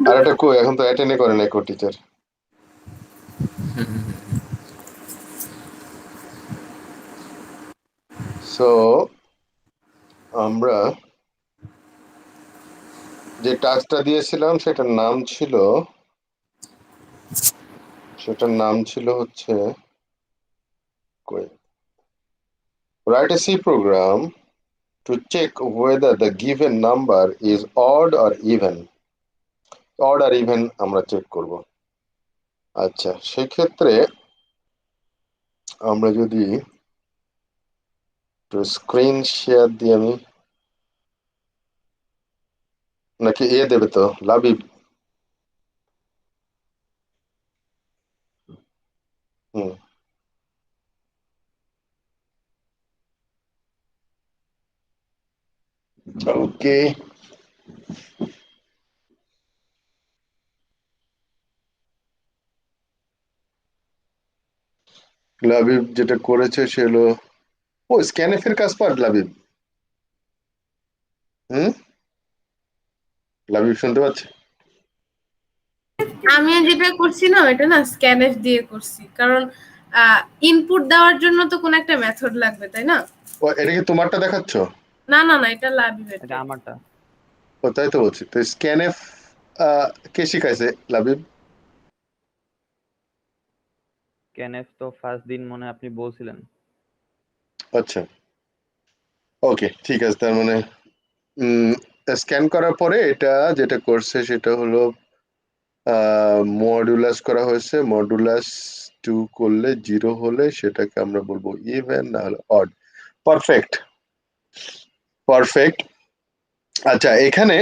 আর এটা কই এখন তো অ্যাটেন্ডই করে নাই কো টিচার। সো আমরা যে টাস্কটা দিয়েছিলাম সেটার নাম ছিল হচ্ছে কই, write a C program to check whether the given number is odd or even. odd or even আমরা চেক করব। আচ্ছা সেক্ষেত্রে আমরা যদি একটু স্ক্রিন শেয়ার দিই আমি, নাকি এ দেবে তো লাবিব? হুম, ওকে। লাবিব যেটা করেছে সে হলো, ও স্ক্যানএফ এর কাজ পার লাবিব। হুম, লাবিব শুনতে পাচ্ছে? আমি যেটা করছি না এটা না স্ক্যানএফ দিয়ে করছি, কারণ ইনপুট দেওয়ার জন্য তো কোন একটা মেথড লাগবে, তাই না? ও এটা কি তোমারটা দেখাচ্ছ? না না না, এটা লাবিবেরটা। এটা আমারটা। ও তাই তো বলছি, তো স্ক্যানএফ কে শিখাইছে লাবিব? ক্যানএফ তো ফার্স্ট দিন মনে হয় আপনি বলছিলেন। আচ্ছা ওকে ঠিক আছে, তার মানে স্ক্যান করার পরে এটা যেটা করছে সেটা হলো মডুলাস করা হয়েছে। মডুলাস 2 করলে 0 হলে সেটাকে আমরা বলবো ইভেন, না হলে অড। Perfect, perfect. আচ্ছা এখানে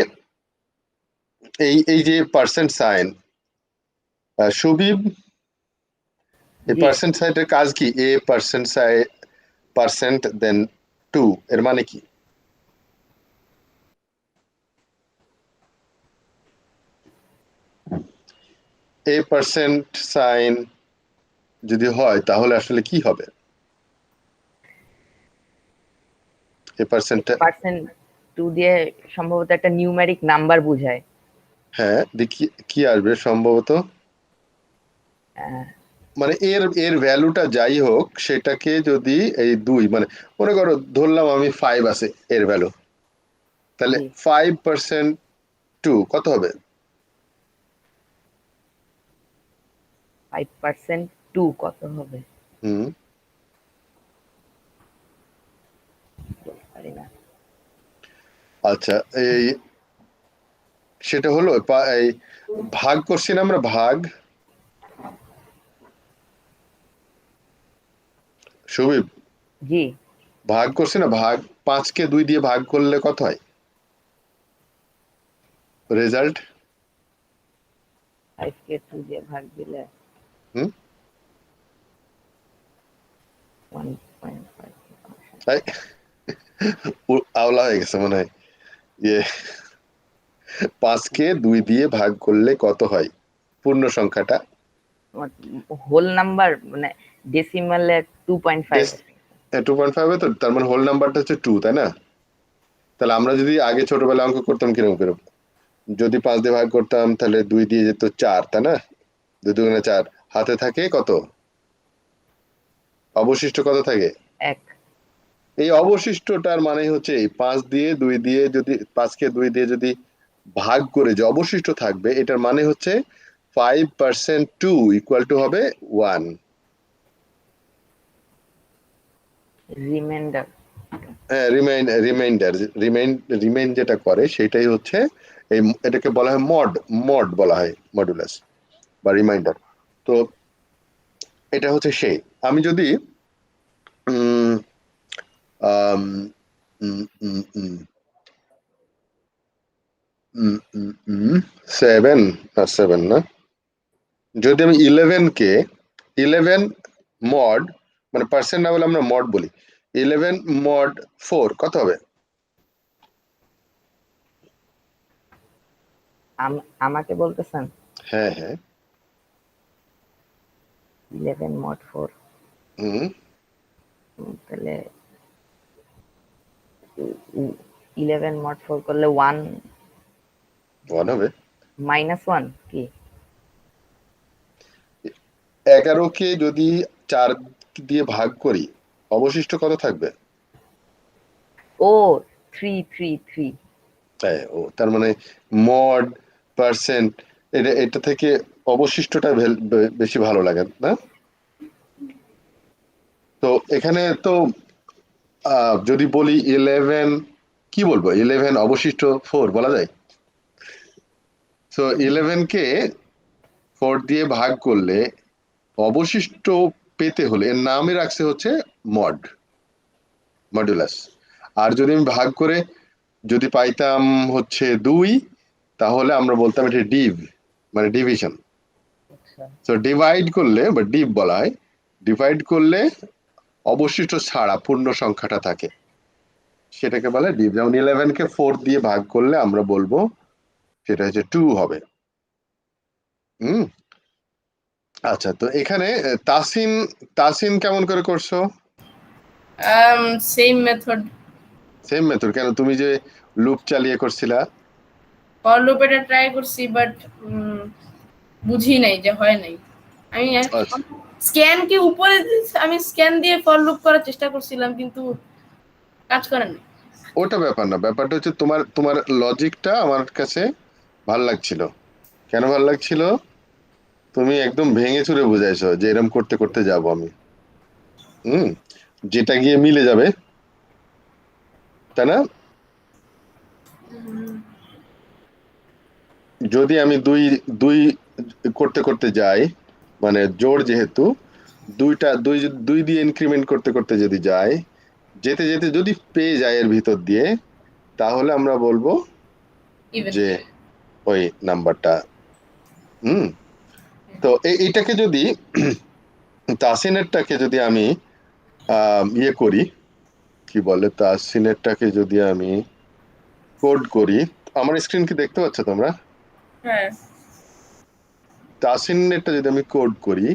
এই এই যে পার্সেন্ট সাইন, সুবিব, এই জি পার্সেন্ট সাইনের কাজ কি? এ পার্সেন্ট সাইন পার্সেন্ট দেন 2 এর মানে কি? এ পার্সেন্ট সাইন যদি হয় তাহলে আসলে কি হবে? এ পার্সেন্টটা, পার্সেন্ট টু দিয়ে সম্ভবত একটা নিউমেরিক নাম্বার বোঝায়। হ্যাঁ দেখি কি আসবে সম্ভবত, আহ, মানে এর এর ভ্যালুটা যাই হোক সেটাকে যদি এই 2 মানে মনে করো ধরলাম আমি 5 আছে এর ভ্যালু, তাহলে জি 5% 2 কত হবে? 5% টু কত হবে হুম, পারি না। আচ্ছা এই সেটা হলো এই ভাগ করছি না আমরা, ভাগ, সুবিব জি ভাগ করছি না, ভাগ 5 কে 2 দিয়ে ভাগ করলে কত হয় রেজাল্ট? 5 কে 2 দিয়ে ভাগ দিলে হুম, 1.5। তাই আওলা হয়ে গেছে মনে হয়। ইয়ে 5 কে 2 দিয়ে ভাগ করলে কত হয় পূর্ণ সংখ্যাটা? হোল নাম্বার মানে ডেসিমালে 2.5। 2.5 তো, তার মানে হোল নাম্বারটা হচ্ছে 2 তাই না? তাহলে আমরা যদি আগে ছোটবেলায় অঙ্ক করতাম কিরকম করে, যদি 5 দিয়ে ভাগ করতাম তাহলে 2 দিয়ে যেত 4 তাই না? 2 দুগুণে 4, হাতে থাকে কত, অবশিষ্ট কত থাকে? এক। এই অবশিষ্টটার মানে হচ্ছে এই 5 দিয়ে 2 দিয়ে যদি 5 কে 2 দিয়ে যদি ভাগ করে যে অবশিষ্ট থাকবে এটার মানে হচ্ছে 5% 2 ইকুয়াল টু হবে 1। রিমাইন্ডার। হ্যাঁ রিমাইন্ডার, রিমাইন যেটা করে সেটাই হচ্ছে এই, এটাকে বলা হয় মড, মড বলা হয় মডুলাস বা রিমাইন্ডার। তো এটা হচ্ছে সেই, আমি যদি উম, আম, উম, উম, উম, উম, উম, উম, 7 না, যদি আমি 11 মড, মানে পার্সেন্ট না বলে আমরা মড বলি, 11 mod 4 কত হবে? আমাকে বলতেছেন হ্যাঁ হ্যাঁ। 11 mod 4, হুম, তাহলে 11 mod 4 করলে 1। 1 হবে। -1 কি? 11কে যদি 4 দিয়ে ভাগ করি অবশিষ্ট কত থাকবে? ও 333। হ্যাঁ, ও তার মানে মড পার্সেন্ট এটা থেকে অবশিষ্টটা বেশি ভালো লাগে না? তো এখানে তো যদি বলি 11, কি বলবো, 11 অবশিষ্ট 4 বলা যায়? তো 11কে 4 দিয়ে ভাগ করলে অবশিষ্ট পেতে হলে এর নামে রাখছে হচ্ছে মড, মডুলাস। আর যদি আমি ভাগ করে যদি পাইতাম হচ্ছে 2, তাহলে আমরা বলতাম এটা ডিভ, মানে ডিভিশন। আচ্ছা। তো ডিভাইড করলে বা ডিভ বলা হয়, ডিভাইড করলে অবশিষ্ট ছাড়া পূর্ণ সংখ্যাটা থাকে, সেটাকে বলে ডিভ। যেমন 11কে 4 দিয়ে ভাগ করলে আমরা বলবো সেটা হচ্ছে 2 হবে। হুম। আচ্ছা, তো এখানে তাসিন, তাসিন কেমন করে করছো? Same method. সেম মেথড কেন? তুমি যে লুপ চালিয়ে করছিলা। ফর লুপ এটা ট্রাই করছি, বাট বুঝি নাই যে হয় নাই। আমি আচ্ছা, স্ক্যান কি উপরে আমি স্ক্যান দিয়ে ফর লুপ করার চেষ্টা করছিলাম, কিন্তু কাজ করে না। ওটা ব্যাপার না, ব্যাপারটা হচ্ছে তোমার তোমার লজিকটা আমার কাছে ভাল লাগছিল। কেন ভাল লাগছিল? তুমি একদম ভেঙে চুরে বুঝাইছো যে এরকম করতে করতে যাব আমি। হুম। যেটা গিয়ে মিলে যাবে, তাই না? যদি আমি দুই দুই করতে করতে যাই, মানে জোড় যেহেতু, দুই দিয়ে ইনক্রিমেন্ট করতে করতে যদি যাই, যেতে যেতে যদি পেয়ে যায় এর ভিতর দিয়ে, তাহলে আমরা বলবো ইভেন। যে ওই নাম্বারটা। হুম। তো এইটাকে যদি তাসিনেরটাকে যদি আমি ইয়ে করি, কি বলে, তাসিনেরটাকে যদি আমি কোড করি, আমার স্ক্রিন কি দেখতে পাচ্ছ তোমরা? হ্যাঁ। তাসিনেরটা যদি আমি কোড করি,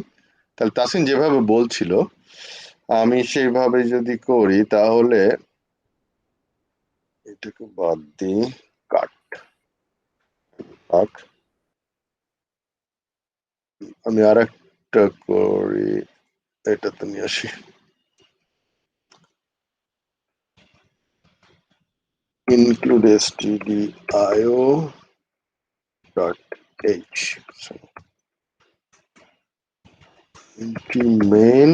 তাহলে তাসিন যেভাবে বলছিল আমি সেইভাবে যদি করি, তাহলে এটাকে বাদ দিই, কাট কাট, আমি আর একটা করি, এটাতে নিয়ে আসি, include stdio dot h, so into main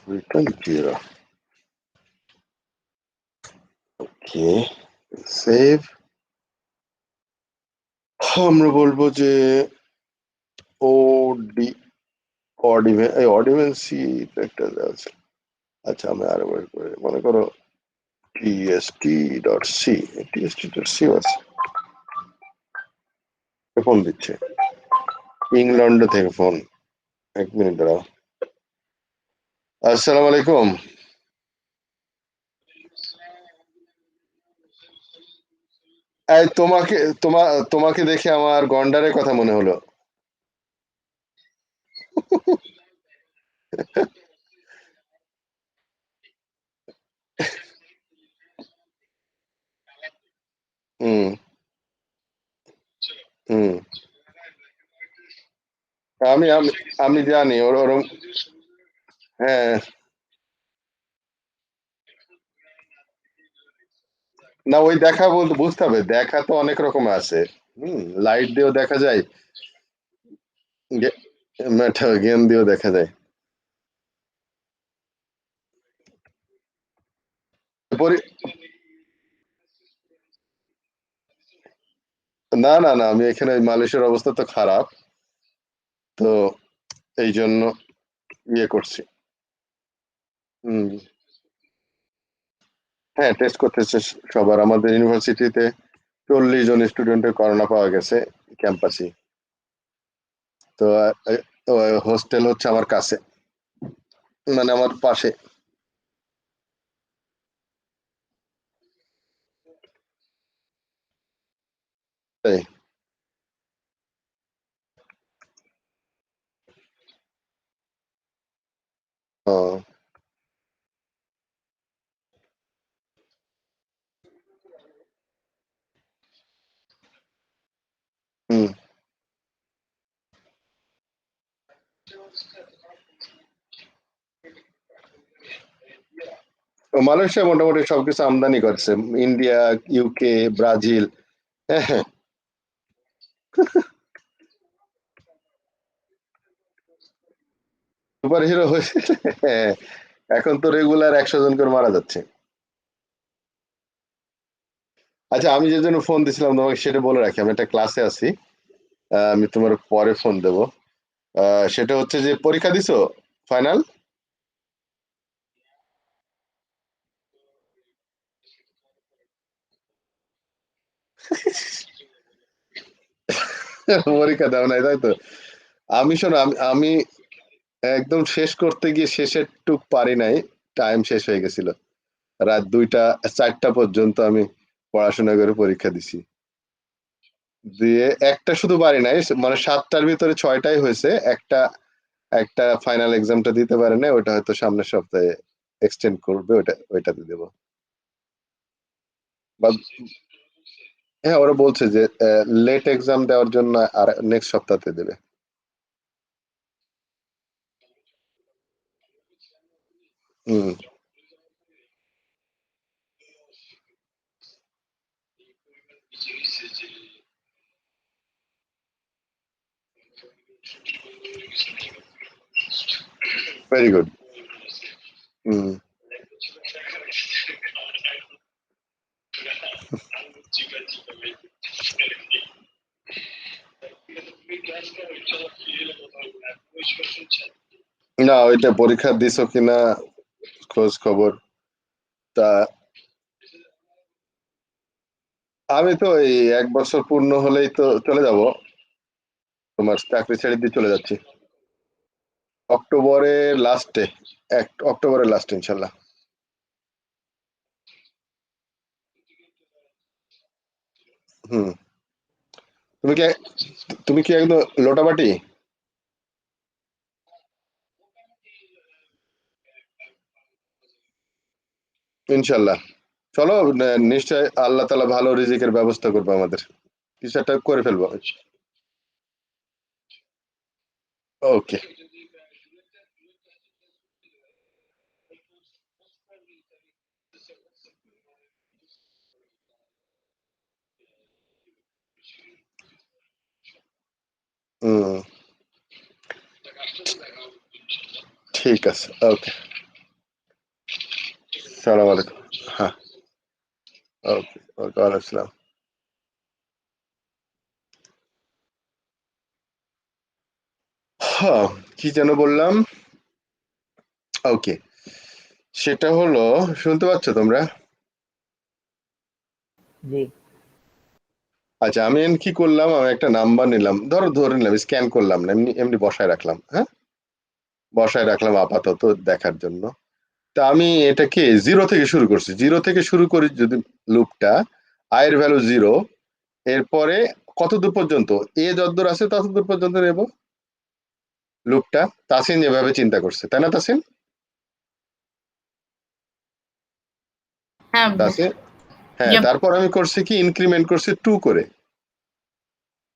return 0. ওকে, সেভ। আমরা বলবো যে ওডি, অডিভেন্সি একটা আছে। আচ্ছা, আমি আরো বের করে মনে করো tst.c, tst.c আছে। ফোন দিচ্ছে ইংল্যান্ড থেকে ফোন, 1 মিনিট দাঁড়াও। আসসালামু আলাইকুম। এই তোমাকে, তোমাকে দেখে আমার গন্ডারের কথা মনে হলো। হুম হুম। আমি আমি আমি জানি ওর ওরম। হ্যাঁ, না ওই দেখা বলতে বুঝতে হবে, দেখা তো অনেক রকম আছে। লাইট দিয়েও দেখা যায়, গেম দিয়েও দেখা যায়। পরি- না না না, আমি এখানে মালয়েশিয়ার অবস্থা তো খারাপ, তো এই জন্য ইয়ে করছি। হুম। হ্যাঁ, টেস্ট করতেছে সবার। আমাদের ইউনিভার্সিটিতে 40 জন স্টুডেন্টের করোনা পাওয়া গেছে ক্যাম্পাসে। তো হোস্টেল হচ্ছে আমার কাছে, মানে আমার পাশে। তাই। ও, মালয়েশিয়া মোটামুটি সবকিছু আমদানি করছে, ইন্ডিয়া, ইউকে, ব্রাজিল। হ্যাঁ, সুপার হিরো হয়েছে। হ্যাঁ, এখন তো রেগুলার 100 জন করে মারা যাচ্ছে। আচ্ছা, আমি যে জন্য ফোন দিছিলাম তোমাকে সেটা বলে রাখি, আমি একটা ক্লাসে আছি। আমি তোমার পরে ফোন দেবো। সেটা হচ্ছে যে পরীক্ষা দিছো ফাইনাল? পরীক্ষা দাও নাই, তাই তো? আমি শোনো, আমি একদম শেষ করতে গিয়ে শেষের টুক পারি নাই, টাইম শেষ হয়ে গেছিল। রাত 2টা 4টা পর্যন্ত আমি পড়াশোনা করে পরীক্ষা দিছি। দিয়ে একটা শুধু পারি নাই, মানে 7টার ভিতরে 6টাই হয়েছে। একটা একটা ফাইনাল এক্সামটা দিতে পারে না, ওটা হয়তো সামনের সপ্তাহে এক্সটেন্ড করবে, ওইটাতে দেবো। বা হ্যাঁ, ওরা বলছে যে লেট এক্সাম দেওয়ার জন্য আর নেক্সট সপ্তাহতে দেবে। হুম, ভেরি গুড। হুম, না ওইটা পরীক্ষা দিছো কিনা খোঁজ খবর। তা আমি তো এই 1 বছর পূর্ণ হলেই তো চলে যাব, তোমার চাকরি ছেড়ে দিয়ে চলে যাচ্ছি অক্টোবরের লাস্টে। অক্টোবরের লাস্টে ইনশাল্লাহ। হুম। তুমি কি তুমি কি একদম লোটাবাটি? ইনশাল্লাহ। চলো, নিশ্চয় আল্লাহ তালা ভালো রিজিকের ব্যবস্থা করবো আমাদের, কিছু একটা করে ফেলবো। ওকে। হুম, ঠিক আছে, ওকে। সালাম আলাইকুম। হ্যাঁ, ওকে ওকে, ওয়ালাইকুম আসসালাম। হ্যাঁ, কি যেন বললাম? ওকে, সেটা হলো, শুনতে পাচ্ছ তোমরা? জি। আচ্ছা, আমি এখন কি করলাম, আমি একটা নাম্বার নিলাম, ধরে নিলাম, স্ক্যান করলাম না, এমনি এমনি বসায় রাখলাম। হ্যাঁ, বসায় রাখলাম আপাতত দেখার জন্য। তা আমি এটাকে 0 থেকে শুরু করছি, 0 থেকে শুরু করি যদি লুপটা, আয়ের ভ্যালু 0, এরপরে কতদূর পর্যন্ত, যতদূর আছে ততদূর পর্যন্ত নেব লুপটা। তাসিন যেভাবে চিন্তা করছে, তাই না তাসিন? হ্যাঁ ব্রো। তাসিন, হ্যাঁ, Yep. তারপর আমি করছি কি, ইনক্রিমেন্ট করছি 2 করে।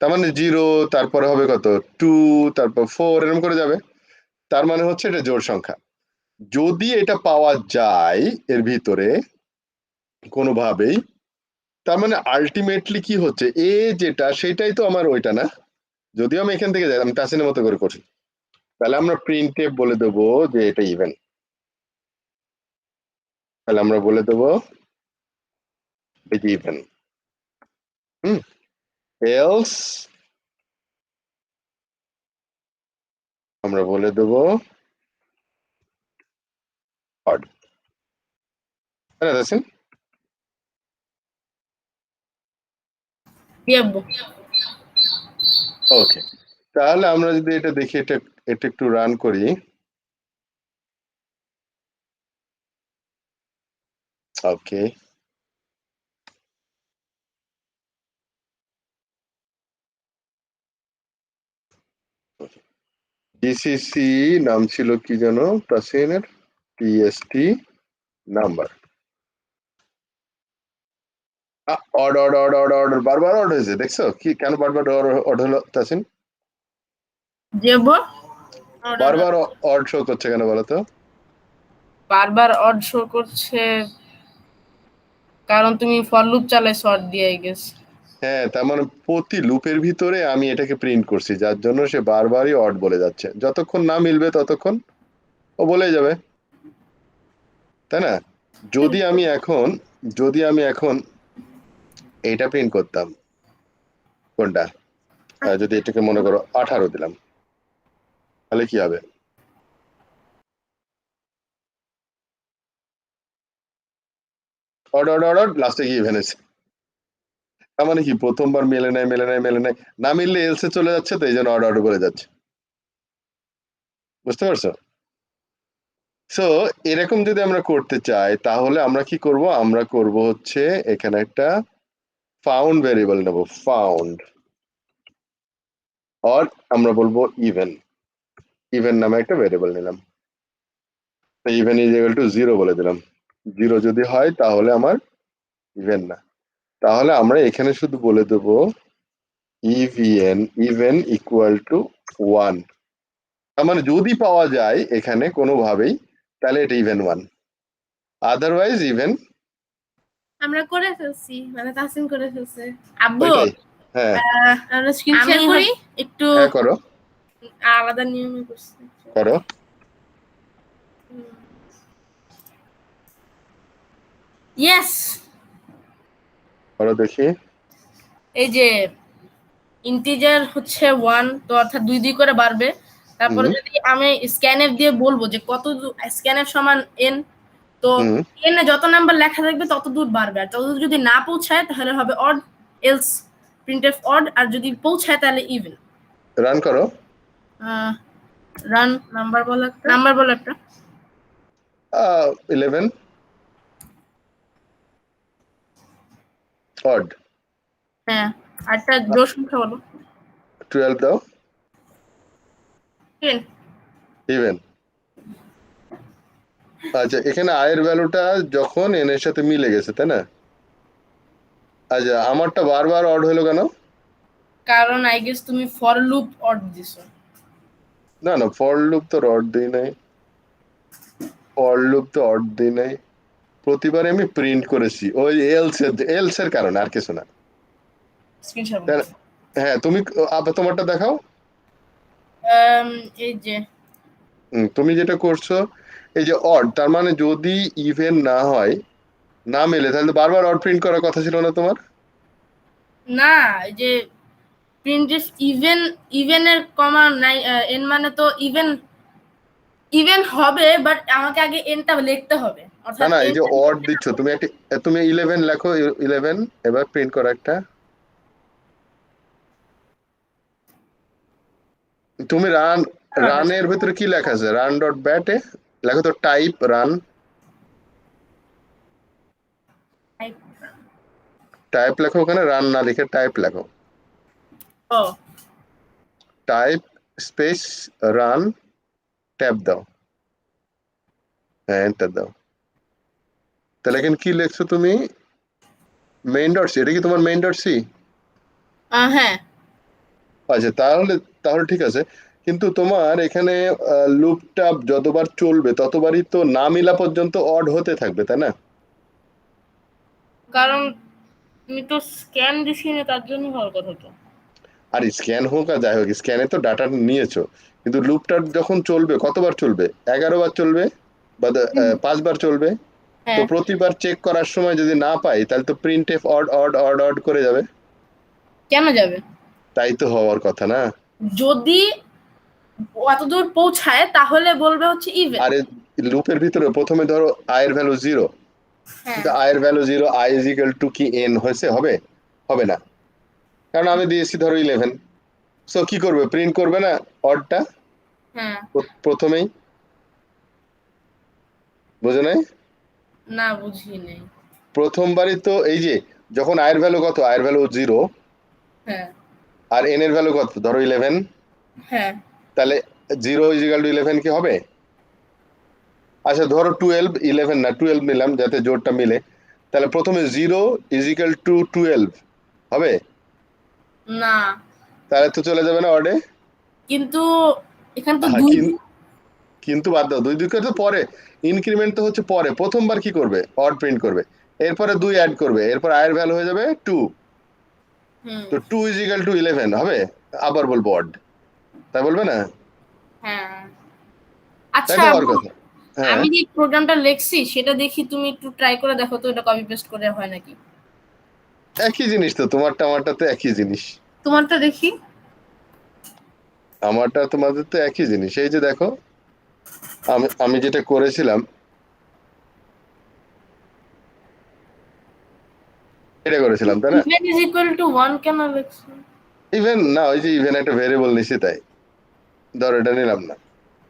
তার মানে 0, তারপরে হবে কত, 2, তারপর 4, এরকম করে যাবে। তার মানে হচ্ছে এটা জোড় সংখ্যা। যদি এটা পাওয়া যায় এর ভিতরে কোনোভাবেই, তার মানে আলটিমেটলি কি হচ্ছে, যেটা সেটাই তো আমার ওইটা না। যদিও আমি এখান থেকে যাই, আমি তাসিনের মতো করে করছি। তাহলে আমরা প্রিন্টে বলে দেবো যে এটা ইভেন। তাহলে আমরা বলে দেবো এটা ইভেন। হুম। এলস আমরা বলে দেবো অড। তাই না তাসিন? Yep bro. ওকে, তাহলে আমরা যদি এটা দেখি, এটা এটা একটু রান করি। ওকে, ডিসিসি নাম ছিল কি যেন তাসিনের, TST number. Odd odd odd odd odd বারবার অড হয়েছে, দেখছো কি কেন বারবার অড হলো তাসিন? Yep bro. Order. বারবার অড শো করছে কেন বলো তো? বারবার অড শো করছে কারণ তুমি ফর লুপ চালাইছো অড দিয়ে আই গেস। হ্যাঁ, তার মানে প্রতি লুপের ভিতরে আমি এটাকে প্রিন্ট করছি, যার জন্য সে বারবারই অড বলে যাচ্ছে। যতক্ষণ না মিলবে ততক্ষণ ও বলে যাবে, তাই না? যদি আমি এখন এইটা প্রিন্ট করতাম, কোনটা, যদি এটাকে মনে করো 18 দিলাম, তাহলে কি হবে? অড অড অড অড লাস্টে গিয়ে ইভেন এসে, তার মানে কি প্রথমবার মেলে নাই, না মিললে এলসে চলে যাচ্ছে, তো এই জন্য অড অড বলে যাচ্ছে। বুঝতে পারছো? সো এরকম যদি আমরা করতে চাই, তাহলে আমরা কি করব? আমরা করব হচ্ছে এখানে একটা ফাউন্ড ভেরিয়েবল নেব, ফাউন্ড, আর আমরা বলবো ইভেন নামে একটা ভেরিয়েবল নিলাম। ইভেন ইজ ইকুয়াল টু 0 বলে দিলাম। 0 যদি হয় তাহলে আমার ইভেন না। তাহলে আমরা এখানে শুধু বলে দেব ইভেন ইকুয়াল টু 1। তার মানে যদি পাওয়া যায় এখানে কোনোভাবেই, তাহলে এটা ইভেন 1, আদারওয়াইজ ইভেন। আমরা করে ফেলছি, মানে তাসিন করে ফেলছে। আব্বু ওইটাই, হ্যাঁ আমরা স্ক্রিন শেয়ার করি একটু, হ্যাঁ করো আলাদা নিয়মে করছি। করো। ইয়েস, করো দেখি। এই যে ইন্টিজার হচ্ছে 1, তো অর্থাৎ 2 করে বাড়বে। তারপরে হুম। যদি আমি স্ক্যানএফ দিয়ে বলবো যে কত স্ক্যানএফ সমান n, তো হুম। n এ যত নাম্বার লেখা থাকবে তত দূর বাড়বে, আর তত দূর যদি না পৌঁছায় তাহলে হবে অড, এলস প্রিন্টএফ অড, আর যদি পৌঁছায় তাহলে ইভেন। রান করো। রান, নাম্বার বলো একটা। 11 অড। হ্যাঁ, আরটা জোর সংখ্যা বলো। 12 দাও। 10। ইভেন। আচ্ছা, এখানে আয়ের ভ্যালুটা যখন এন এর সাথে মিলে গেছে, তাই না? আচ্ছা, আমারটা বারবার অড হলো কেন? কারণ আই গেস তুমি ফর লুপ অড দিছো। না না, ফর লুপ তো অড দিই নাই, প্রতিবারে আমি প্রিন্ট করেছি ওই এলস এর কারণে, আর কিছু না। স্ক্রিনশট। হ্যাঁ, তুমি আবার তোমারটা দেখাও। এই যে তুমি যেটা করছো, এই যে অড, তার মানে যদি ইভেন না হয়, না মেলে, তাহলে বারবার অড প্রিন্ট করার কথা ছিল না তোমার? না, এই যে প্রিন্টএফ ইভেনের কমা নাই, এন মানে তো ইভেন হবে, বাট আমাকে আগে এনটা লিখতে হবে। না অর্থাৎ না, এই যে অড দিচ্ছ তুমি 11 লেখো, 11 এবার প্রিন্ট করো একটা। তুমি রানের ভিতরে কি লেখা আছে? রান ডট ব্যাটে লেখো তো টাইপ রান, টাইপ লেখো ওখানে, রান না লিখে টাইপ লেখো। ও টাইপ স্পেস রান, ট্যাব দাও, হ্যাঁ এন্টার দাও। তাহলে এখানে কি লিখছো তুমি? মেইন ডট সি, এটা কি তোমার মেইন ডট সি? হ্যাঁ। আচ্ছা, তাহলে ঠিক আছে, কিন্তু তোমার এখানে লুপটা যতবার চলবে ততবারই তো না মিলা পর্যন্ত অড হতে থাকবে, তাই না? কারণ তুমি তো স্ক্যান দিছি না, তার জন্য হওয়ার কথা তো। আর স্ক্যান হোক আর যাই হোক, স্ক্যানে তো ডাটা নিয়েছো, কিন্তু লুপটা যখন চলবে কতবার চলবে? 11 বার চলবে বা 5 বার চলবে। তো প্রতিবার চেক করার সময় যদি না পাই, তাহলে তো printf odd odd odd odd করে যাবে। কেন যাবে? তাই তো হওয়ার কথা না। যদি অতদূর পৌঁছায় তাহলে বলবে হচ্ছে ইভেন। আরে লুপের ভিতরে প্রথমে ধরো আয়ের ভ্যালু 0, কিন্তু আয়ের value 0, I is equal to কি এন হয়েছে? হবে না, কারণ আমি দিয়েছি ধরো 11। সো কি করবে? প্রিন্ট করবে না অডটা প্রথমেই? বুঝে নাই? না, বুঝি নাই। প্রথমবারই তো, এই যে যখন আয়ের ভ্যালু কত, আয়ের ভ্যালু 0, আর এন এর ভ্যালু কত ধরো 11, তাহলে 0 ইজ ইকুয়াল টু 11 কি হবে? আচ্ছা ধরো 12, 11 না 12 নিলাম যাতে জোরটা মিলে, তাহলে প্রথমে 0 ইজ ইকুয়াল টু 12 হবে না, তাহলে তো চলে যাবে না অর্ডে। কিন্তু এখানে তো কিন্তু বাদ দাও, 2 2 করে তো পরে, ইনক্রিমেন্ট তো হচ্ছে পরে, প্রথমবার কি করবে, অড প্রিন্ট করবে, এরপরে 2 অ্যাড করবে, এরপর i এর ভ্যালু হয়ে যাবে 2, হুম তো 2 ইজ ইকুয়াল টু 11 হবে, আবার বলবো অড, তাই বলবে না? হ্যাঁ তাই আচ্ছা তো হওয়ার আব্বু, কথা। হ্যাঁ, আমি যে প্রোগ্রামটা লিখছি সেটা দেখি, তুমি একটু ট্রাই করে দেখো তো এটা কপি পেস্ট করে হয় নাকি। একই জিনিস তো, তোমারটা আমারটা তো একই জিনিস, তোমারটা দেখি। আমারটা তোমাদের তো একই জিনিস। এই যে দেখো, আমি আমি যেটা করেছিলাম এটা করেছিলাম, তাই না? ইভেন ইজ ইকুয়াল টু 1 কেন লিখছো? ইভেন না, ওই যে ইভেন একটা ভেরিয়েবল নিছি তাই, ধর এটা নিলাম না।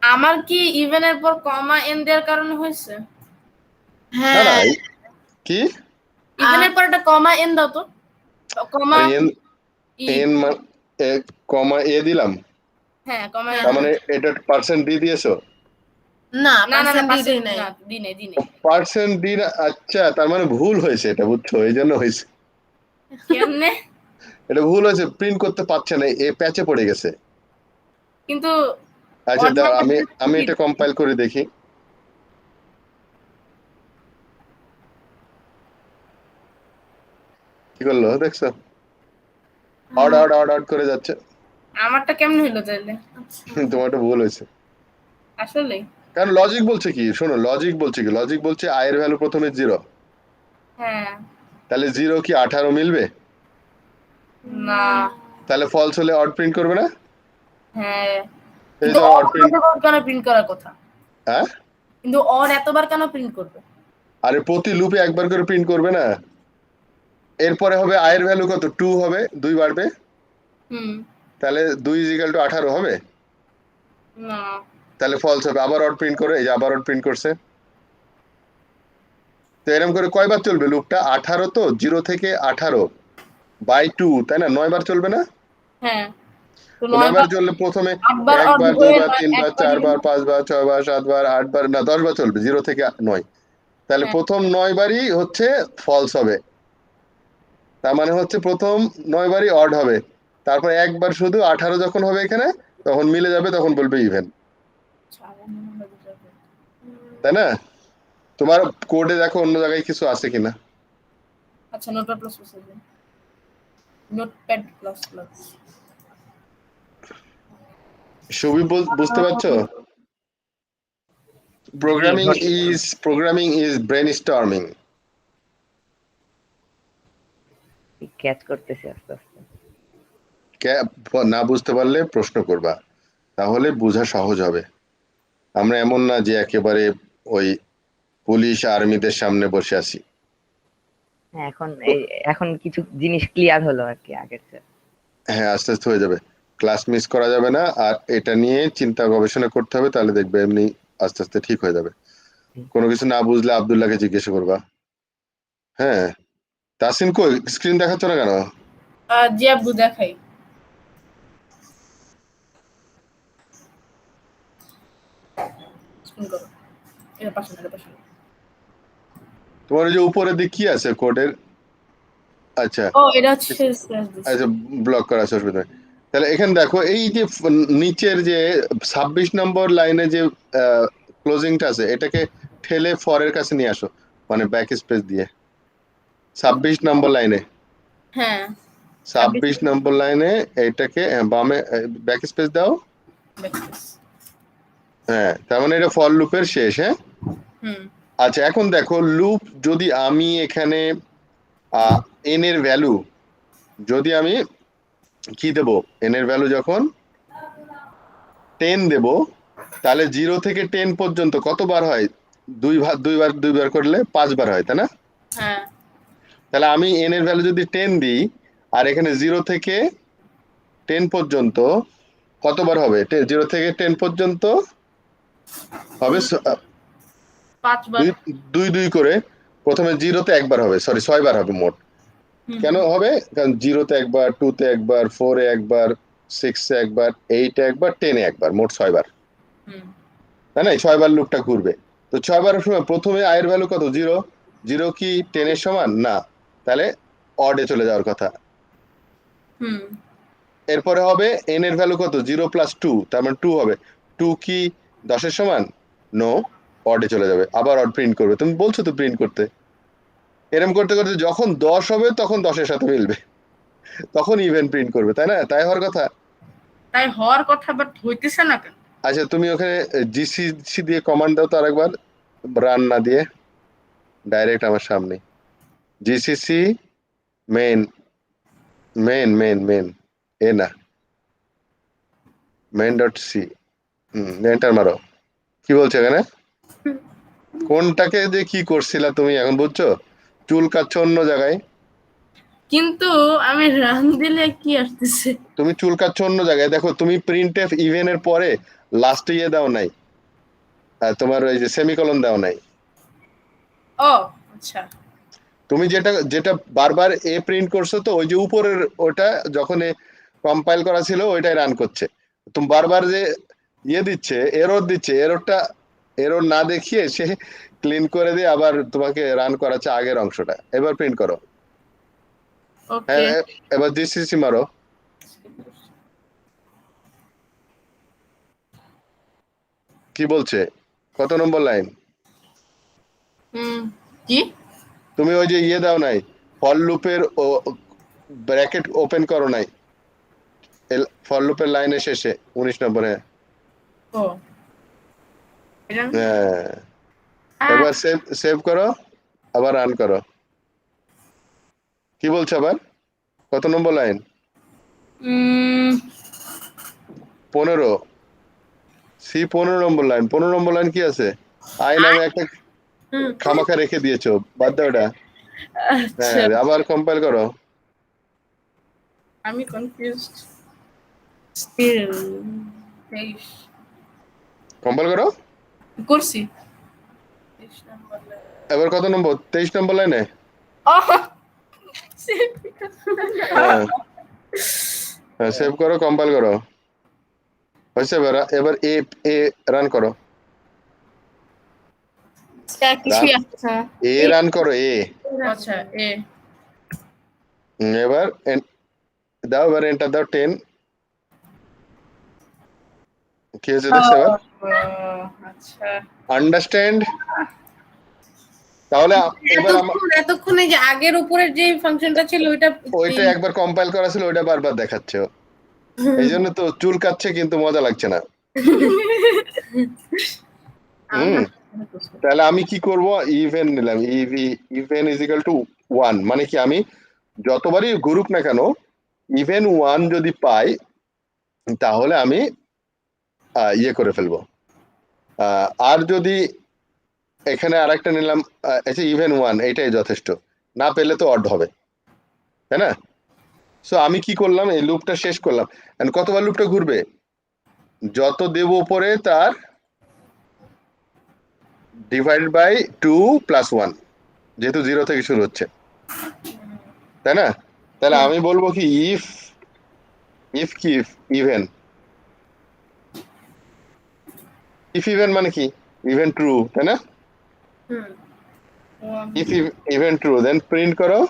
আমার কি ইভেন এর পর কমা এন দেওয়ার কারণে হয়েছে? না না, হ্যাঁ, কি ইভেন এর পর একটা কমা এন দাও তো, কমা এন, ই। এন কমা এ দিলাম, হ্যাঁ কমা এন। তার মানে এটা পার্সেন্ট ডি দিয়েছো? না না না পার্সেন্ট না, দি নেই। পার্সেন্ট ডি না, আচ্ছা, তার মানে ভুল হয়েছে, এটা বুঝছো, এই জন্য হয়েছে, কেমনে? এটা ভুল হয়েছে, প্রিন্ট করতে পারছে না, এ প্যাচে পড়ে গেছে। কিন্তু আচ্ছা odd দাঁড়াও, number আমি দিয়ে আমি কি? এটা কম্পাইল করে দেখি, কি করলো দেখছো, অড অড অড অড করে যাচ্ছে, আমারটা কেমনে হইলো তাহলে? তোমারটা ভুল হয়েছে। আসলে কারণ লজিক বলছে কি, শোনো, লজিক বলছে কি, লজিক বলছে i এর ভ্যালু প্রথমে 0, হ্যাঁ তাহলে 0 কি 18 মিলবে? না। তাহলে ফলস হলে অড প্রিন্ট করবে না? হ্যাঁ এই কিন্তু যে অড অড প্রিন্ট, এতবার কেন প্রিন্ট করার কথা? হ্যাঁ, কিন্তু অড এতবার কেন প্রিন্ট করবে? আরে প্রতি লুপে একবার করে প্রিন্ট করবে না, এরপরে হবে i এর ভ্যালু কত, 2 হবে, 2 বাড়বে, হুম তাহলে 2 ইজ ইকুয়াল টু 18 হবে, না। তাহলে ফলস হবে, আবার অড প্রিন্ট করে, এই যে আবার অড প্রিন্ট করছে। তো এরকম করে কয়বার চলবে লুপটা, 18, তো 0 থেকে 18 বাই 2, তাই না, 9 বার চলবে না? হ্যাঁ তো তো 9 বার চললে প্রথমে 8বার অড 1 বার, 2 হয়ে বার, 3 বার, 4 একবারই। বার, 5 বার, 6 বার, 7 বার, 8 বার, না 10 বার চলবে, 0 থেকে 9, তাহলে হ্যাঁ প্রথম 9 বারই হচ্ছে ফলস হবে, তার মানে হচ্ছে প্রথম 9 বারই অড হবে, তারপর একবার শুধু 18 যখন হবে এখানে, তখন মিলে যাবে, তখন বলবে ইভেন, তাই না? তোমার কোডে দেখো অন্য জায়গায় কিছু আছে কিনা। আচ্ছা notepad plus plus, notepad plus plus. সবই বুঝতে পারছো? Programming is brainstorming. ক্যাচ করতেছি আস্তে আস্তে। না বুঝতে পারলে প্রশ্ন করবা, তাহলে বোঝা সহজ হবে। আমরা এমন না যে একেবারে ওই পুলিশ আর্মিদের সামনে বসে আছি। হ্যাঁ, এখন কিছু জিনিস ক্লিয়ার হলো আর কি আগের চেয়ে। হ্যাঁ, আস্তে আস্তে হয়ে যাবে, ক্লাস মিস করা যাবে না, আর এটা নিয়ে চিন্তা গবেষণা করতে হবে, তাহলে দেখবে এমনি আস্তে আস্তে ঠিক হয়ে যাবে। কোনো কিছু না বুঝলে আব্দুল্লাহকে জিজ্ঞেস করবা। হ্যাঁ, তাসিন কই, স্ক্রিন দেখাচ্ছ না কেন? জি আব্বু দেখাই। স্ক্রিন করো, এটা পাশে না, এটা পাশে না। তোমার ওই যে উপরের দিক কি আছে কোডের? আচ্ছা ও এটা হচ্ছে স্ল্যাশ দিছি। আচ্ছা, ব্লক করা আছে, অসুবিধা নেই। তাহলে এখানে দেখো, এই যে নিচের যে 26 নম্বর লাইনে যে ক্লোজিংটা আছে, এটাকে ঠেলে ফরের কাছে নিয়ে আসো, মানে ব্যাক স্পেস দিয়ে 26 নম্বর লাইনে, হ্যাঁ 26 নম্বর লাইনে এইটাকে বামে ব্যাক স্পেস দাও। হ্যাঁ, তার মানে এটা ফর লুপের শেষ। হ্যাঁ, হুম আচ্ছা, এখন দেখো লুপ, যদি আমি এখানে এন এর ভ্যালু, যদি আমি কি দেব, এন এর ভ্যালু যখন 10 দেব, তাহলে 0 থেকে 10 পর্যন্ত কতবার হয়, দুইবার করলে 5 বার হয়, তাই না? হ্যাঁ তাহলে আমি এন এর ভ্যালু যদি 10 দিই, আর এখানে 0 থেকে 10 পর্যন্ত কতবার হবে, 0 থেকে 10 পর্যন্ত হবে 5বার। দুই দুই করে, প্রথমে 0 তে একবার হবে, সরি 6 বার হবে মোট। কেন হবে, কারণ 0 তে একবার, 2 তে একবার, 4 এ একবার, 6 এ একবার, 8 এ একবার, 10 এ একবার, মোট 6 বার, তাই না? 6 বার লুপটা ঘুরবে। তো 6 বারের সময় প্রথমে i এর ভ্যালু কত, 0, 0 কি 10 এর সমান না, তাহলে অডে চলে যাওয়ার কথা। এরপরে হবে n এর ভ্যালু কত, 0 প্লাস 2, তার মানে 2 হবে, 2 কি 10 এর সমান, নো, অডে চলে যাবে, আবার অড প্রিন্ট করবে। তুমি বলছো তো প্রিন্ট করতে, এরকম করতে করতে যখন 10 হবে তখন 10-এর সাথে মিলবে, তখন ইভেন প্রিন্ট করবে, তাই না? তাই হওয়ার কথা। তাই হওয়ার কথা, বাট হইতেছে না কেন? আচ্ছা, তুমি ওখানে জিসিসি দিয়ে কমান্ড দাও তো আরেকবার, রান না দিয়ে, ডাইরেক্ট আমার সামনে। GCC main main main main, এ না, মেন ডট সি, এন্টার মারো। কি বলছো এখানে? কোনটাকে যে কি করছিলা তুমি এখন বুঝছো? চুল কাচ্ছ অন্য জায়গায়, কিন্তু আমি রান দিলে কি আসতেছে? তুমি চুল কাচ্ছ অন্য জায়গায়। দেখো তুমি প্রিন্ট এফ ইভেন এর পরে লাস্টে ইয়ে দাও নাই, তোমার ওই যে সেমিকলন দাও নাই। ও আচ্ছা, তুমি যেটা যেটা বারবার এ প্রিন্ট করছো, তো ওই যে উপরের ওটা যখন কম্পাইল করা ছিল ওইটাই রান করছে। তুমি বারবার যে ইয়ে দিচ্ছে, এরর দিচ্ছে, এররটা এরর না দেখিয়ে সে ক্লিন করে দিয়ে আবার তোমাকে রান করাচ্ছে আগের অংশটা। এবার প্রিন্ট করো। ওকে। এবার জিসিসি মারো। কি বলছে? কত নম্বর লাইন? কি? তুমি ওই যে ইয়ে দাও নাই, ফর লুপের ব্র্যাকেট ওপেন করো নাই ফর লুপের লাইনের শেষে 19 নম্বরে। ও এটা হ্যাঁ, এবার সেভ সেভ করো, আবার রান করো। কি বলছে আবার? কত নম্বর লাইন? 15। সি 15 নম্বর লাইন। 15 নম্বর লাইন কি আছে? আই নামে একটা খামাখা রেখে দিয়েছো, বাদ দাও ওটা। আচ্ছা, হ্যাঁ, আবার কম্পাইল করো। আমি কনফিউজড স্টিল। কম্পাইল করো। করছি। এবার কত নম্বর? 23 নম্বর লাইনে। ও হ্যাঁ, হ্যাঁ, সেভ করো, কম্পাইল করো। হয়েছে? এবার এবার এ এ রান করো। কিছুই আসছে না। এ রান করো, এ। আচ্ছা এ এবার দাও, এবার এন্টার দাও 10। কি হয়েছে দেখছো এবার? আচ্ছা। আন্ডারস্ট্যান্ড? তাহলে এবার আমার এতক্ষণে যে আগের উপরের যে ফাংশনটা ছিল ওইটা একবার কম্পাইল করা ছিল, ওইটা বারবার দেখাচ্ছে। এই জন্য তো চুল কাচ্ছে, কিন্তু মজা লাগছে না। হুম, তাহলে আমি কি করব? ইভেন নিলাম, ইভেন ইজ ইকাল টু 1, মানে কি আমি যতবারই ঘুরুক না কেন, ইভেন 1 যদি পাই তাহলে আমি ইয়ে করে ফেলবো। আর যদি এখানে আরেকটা নিলাম, আচ্ছা ইভেন 1 এইটাই যথেষ্ট, না পেলে তো অড হবে, তাই না? সো আমি কি করলাম, এই লুপটা শেষ করলাম। And কতবার লুপটা ঘুরবে? যত দেব উপরে তার ডিভাইড বাই 2 প্লাস 1, যেহেতু 0 থেকে শুরু হচ্ছে, তাই না? তাহলে আমি বলবো কি, ইফ ইফ কি ইভেন, ইফ ইভেন মানে কি? ইভেন ট্রু, তাই না? If even true, then print করো।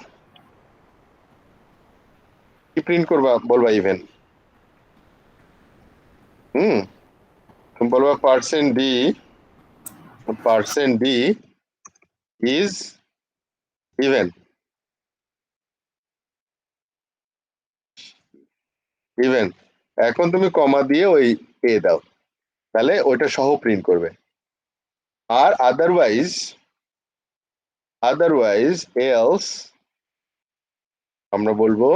কি প্রিন্ট করবা? বলবা ইভেন। তুমি বলবা %d ইজ ইভেন। ইভেন। এখন তুমি কমা দিয়ে ওই এ দাও, তাহলে ওইটা সহ প্রিন্ট করবে। আর আদারওয়াইজ এলস আমরা বলবো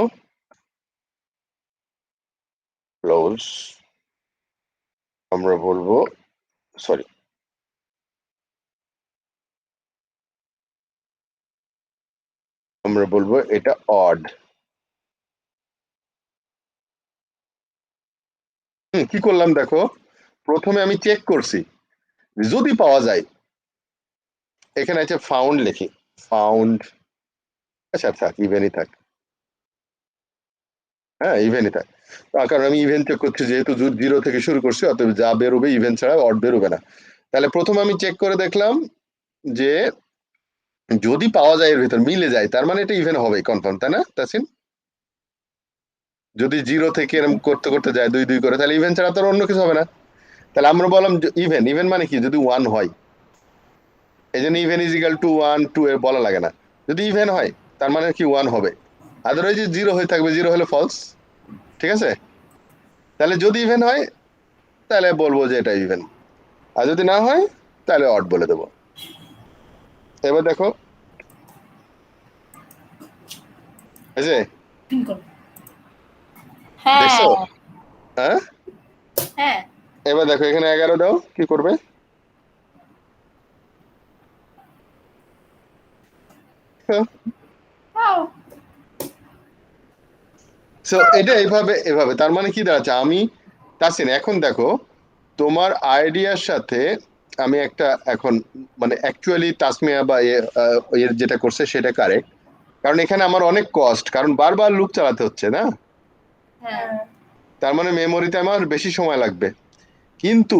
ক্লোজ, আমরা বলবো সরি, আমরা বলবো এটা অড। কি করলাম দেখো, প্রথমে আমি চেক করছি যদি পাওয়া যায়। এখানে আছে ফাউন্ড, লিখি ফাউন্ড। আচ্ছা থাক, ইভেনই থাক। হ্যাঁ, ইভেনই থাক, কারণ আমি ইভেন চেক করছি, যেহেতু 0 থেকে শুরু করছি, অতএব যা বেরোবে ইভেন ছাড়া অড বেরোবে না। তাহলে প্রথম আমি চেক করে দেখলাম যে যদি পাওয়া যায় এর ভিতর মিলে যায়, তার মানে এটা ইভেন হবে কনফার্ম, তাই না তাসিন? যদি 0 থেকে এরকম করতে করতে যায় 2 2 করে, তাহলে ইভেন ছাড়া তো আর অন্য কিছু হবে না। তাহলে আমরা বললাম ইভেন, ইভেন মানে কি? যদি 1 হয়, এই জন্য ইভেন ইজ ইকাল টু 1 2 এর বলা লাগে না। যদি ইভেন হয় তার মানে কি 1 হবে, আদারওয়াইজ 0 হয়ে থাকবে, 0 হলে ফলস। ঠিক আছে, তাহলে যদি ইভেন হয় তাহলে বলবো যে এটা ইভেন, আর যদি না হয় তাহলে অড বলে দেবো। এবার দেখো এই যে প্রিন্ট করো। হ্যাঁ দেখছো, হ্যাঁ হ্যাঁ এবার দেখো এখানে 11 দাও, কি করবে? হ্যাঁ, পাও। সো এটা এভাবে এভাবে, তার মানে কি দাঁড়াচ্ছে, আমি তাসিন এখন দেখো তোমার আইডিয়ার সাথে আমি একটা এখন মানে অ্যাকচুয়ালি তাসমিয়া বা এর যেটা করছে সেটা কারেক্ট, কারণ এখানে আমার অনেক কস্ট, কারণ বারবার লুপ চালাতে হচ্ছে না, হ্যাঁ তার মানে মেমোরিতে আমার বেশি সময় লাগবে। কিন্তু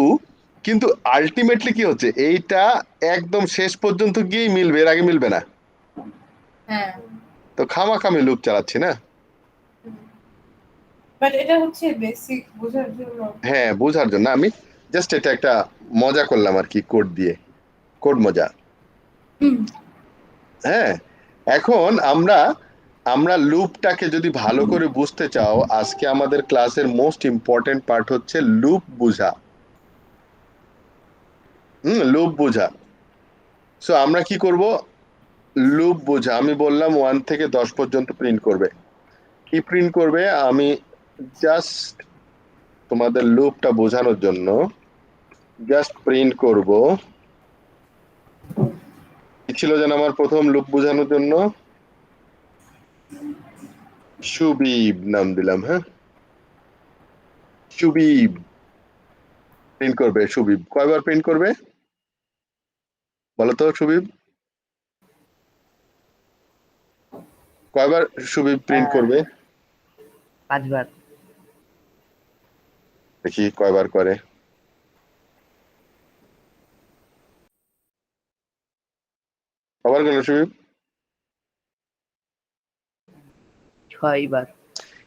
কিন্তু আলটিমেটলি কি হচ্ছে, এইটা একদম শেষ পর্যন্ত গিয়েই মিলবে, এর আগে মিলবে না, হ্যাঁ তো খামাখামি লুপ চালাচ্ছি না। বাট এটা হচ্ছে বেসিক বোঝার জন্য। হ্যাঁ বোঝার জন্য আমি জাস্ট এটা একটা মজা করলাম আর কি, কোড দিয়ে, কোড মজা। হ্যাঁ, এখন আমরা আমরা লুপটাকে যদি ভালো করে বুঝতে চাও, আজকে আমাদের ক্লাসের মোস্ট ইম্পর্টেন্ট পার্ট হচ্ছে লুপ বোঝা। লুপ বোঝা। সো আমরা কি করব, লুপ বোঝা আমি বললাম 1 থেকে 10 পর্যন্ত প্রিন্ট করবে। কি প্রিন্ট করবে, আমি জাস্ট তোমাদের লুপটা বোঝানোর জন্য জাস্ট প্রিন্ট করব। কি ছিল যেন আমার প্রথম লুপ বোঝানোর জন্য, সুবিব নাম দিলাম। হ্যাঁ, সুবিব প্রিন্ট করবে। সুবিব কয়বার প্রিন্ট করবে বলো তো? সুবিব কয়বার সুবিব প্রিন্ট করবে? 5 বার। দেখি কয়বার করে। কবার গেল সুবিব? 6 বার।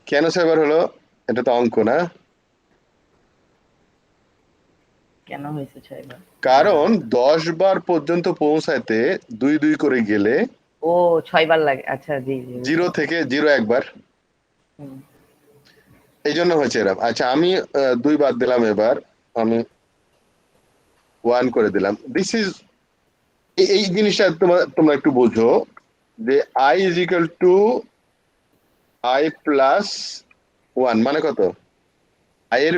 কেন 6বার হলো? এটা তো অঙ্ক না। কেন হয়েছে 6 বার? কারণ 10 বার পর্যন্ত পৌঁছাইতে 2 2 করে গেলে ও 6 বার লাগে, আচ্ছা জি জি। 0 থেকে 0 একবার, হুম। এই জন্য হয়েছে এরকম। আচ্ছা আমি 2 বাদ দিলাম, এবার আমি 1 করে দিলাম। দিস ইজ, এই জিনিসটা তোমরা একটু বোঝো যে i is equal to i plus 1 মানে কত, i এর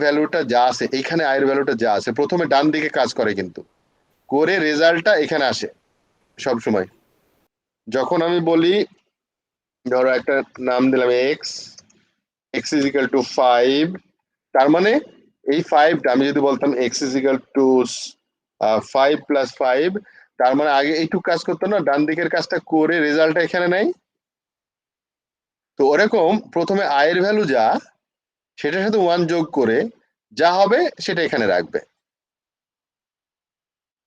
ভ্যালুটা যা আছে এইখানে, i এর ভ্যালুটা যা আছে প্রথমে ডান দিকে কাজ করে, কিন্তু করে রেজাল্টটা এখানে আসে সব সময়। যখন আমি বলি ধরো একটা নাম দিলাম x ইজ ইকুয়াল টু 5, তার মানে এই 5টা আমি যদি বলতাম x is equal to 5 plus 5, তার মানে আগে এইটুকু কাজ করতো না, ডান দিকের কাজটা করে রেজাল্টটা এখানে নেয়। তো ওরকম প্রথমে i এর ভ্যালু যা, সেটার সাথে 1 যোগ করে যা হবে সেটা এখানে রাখবে।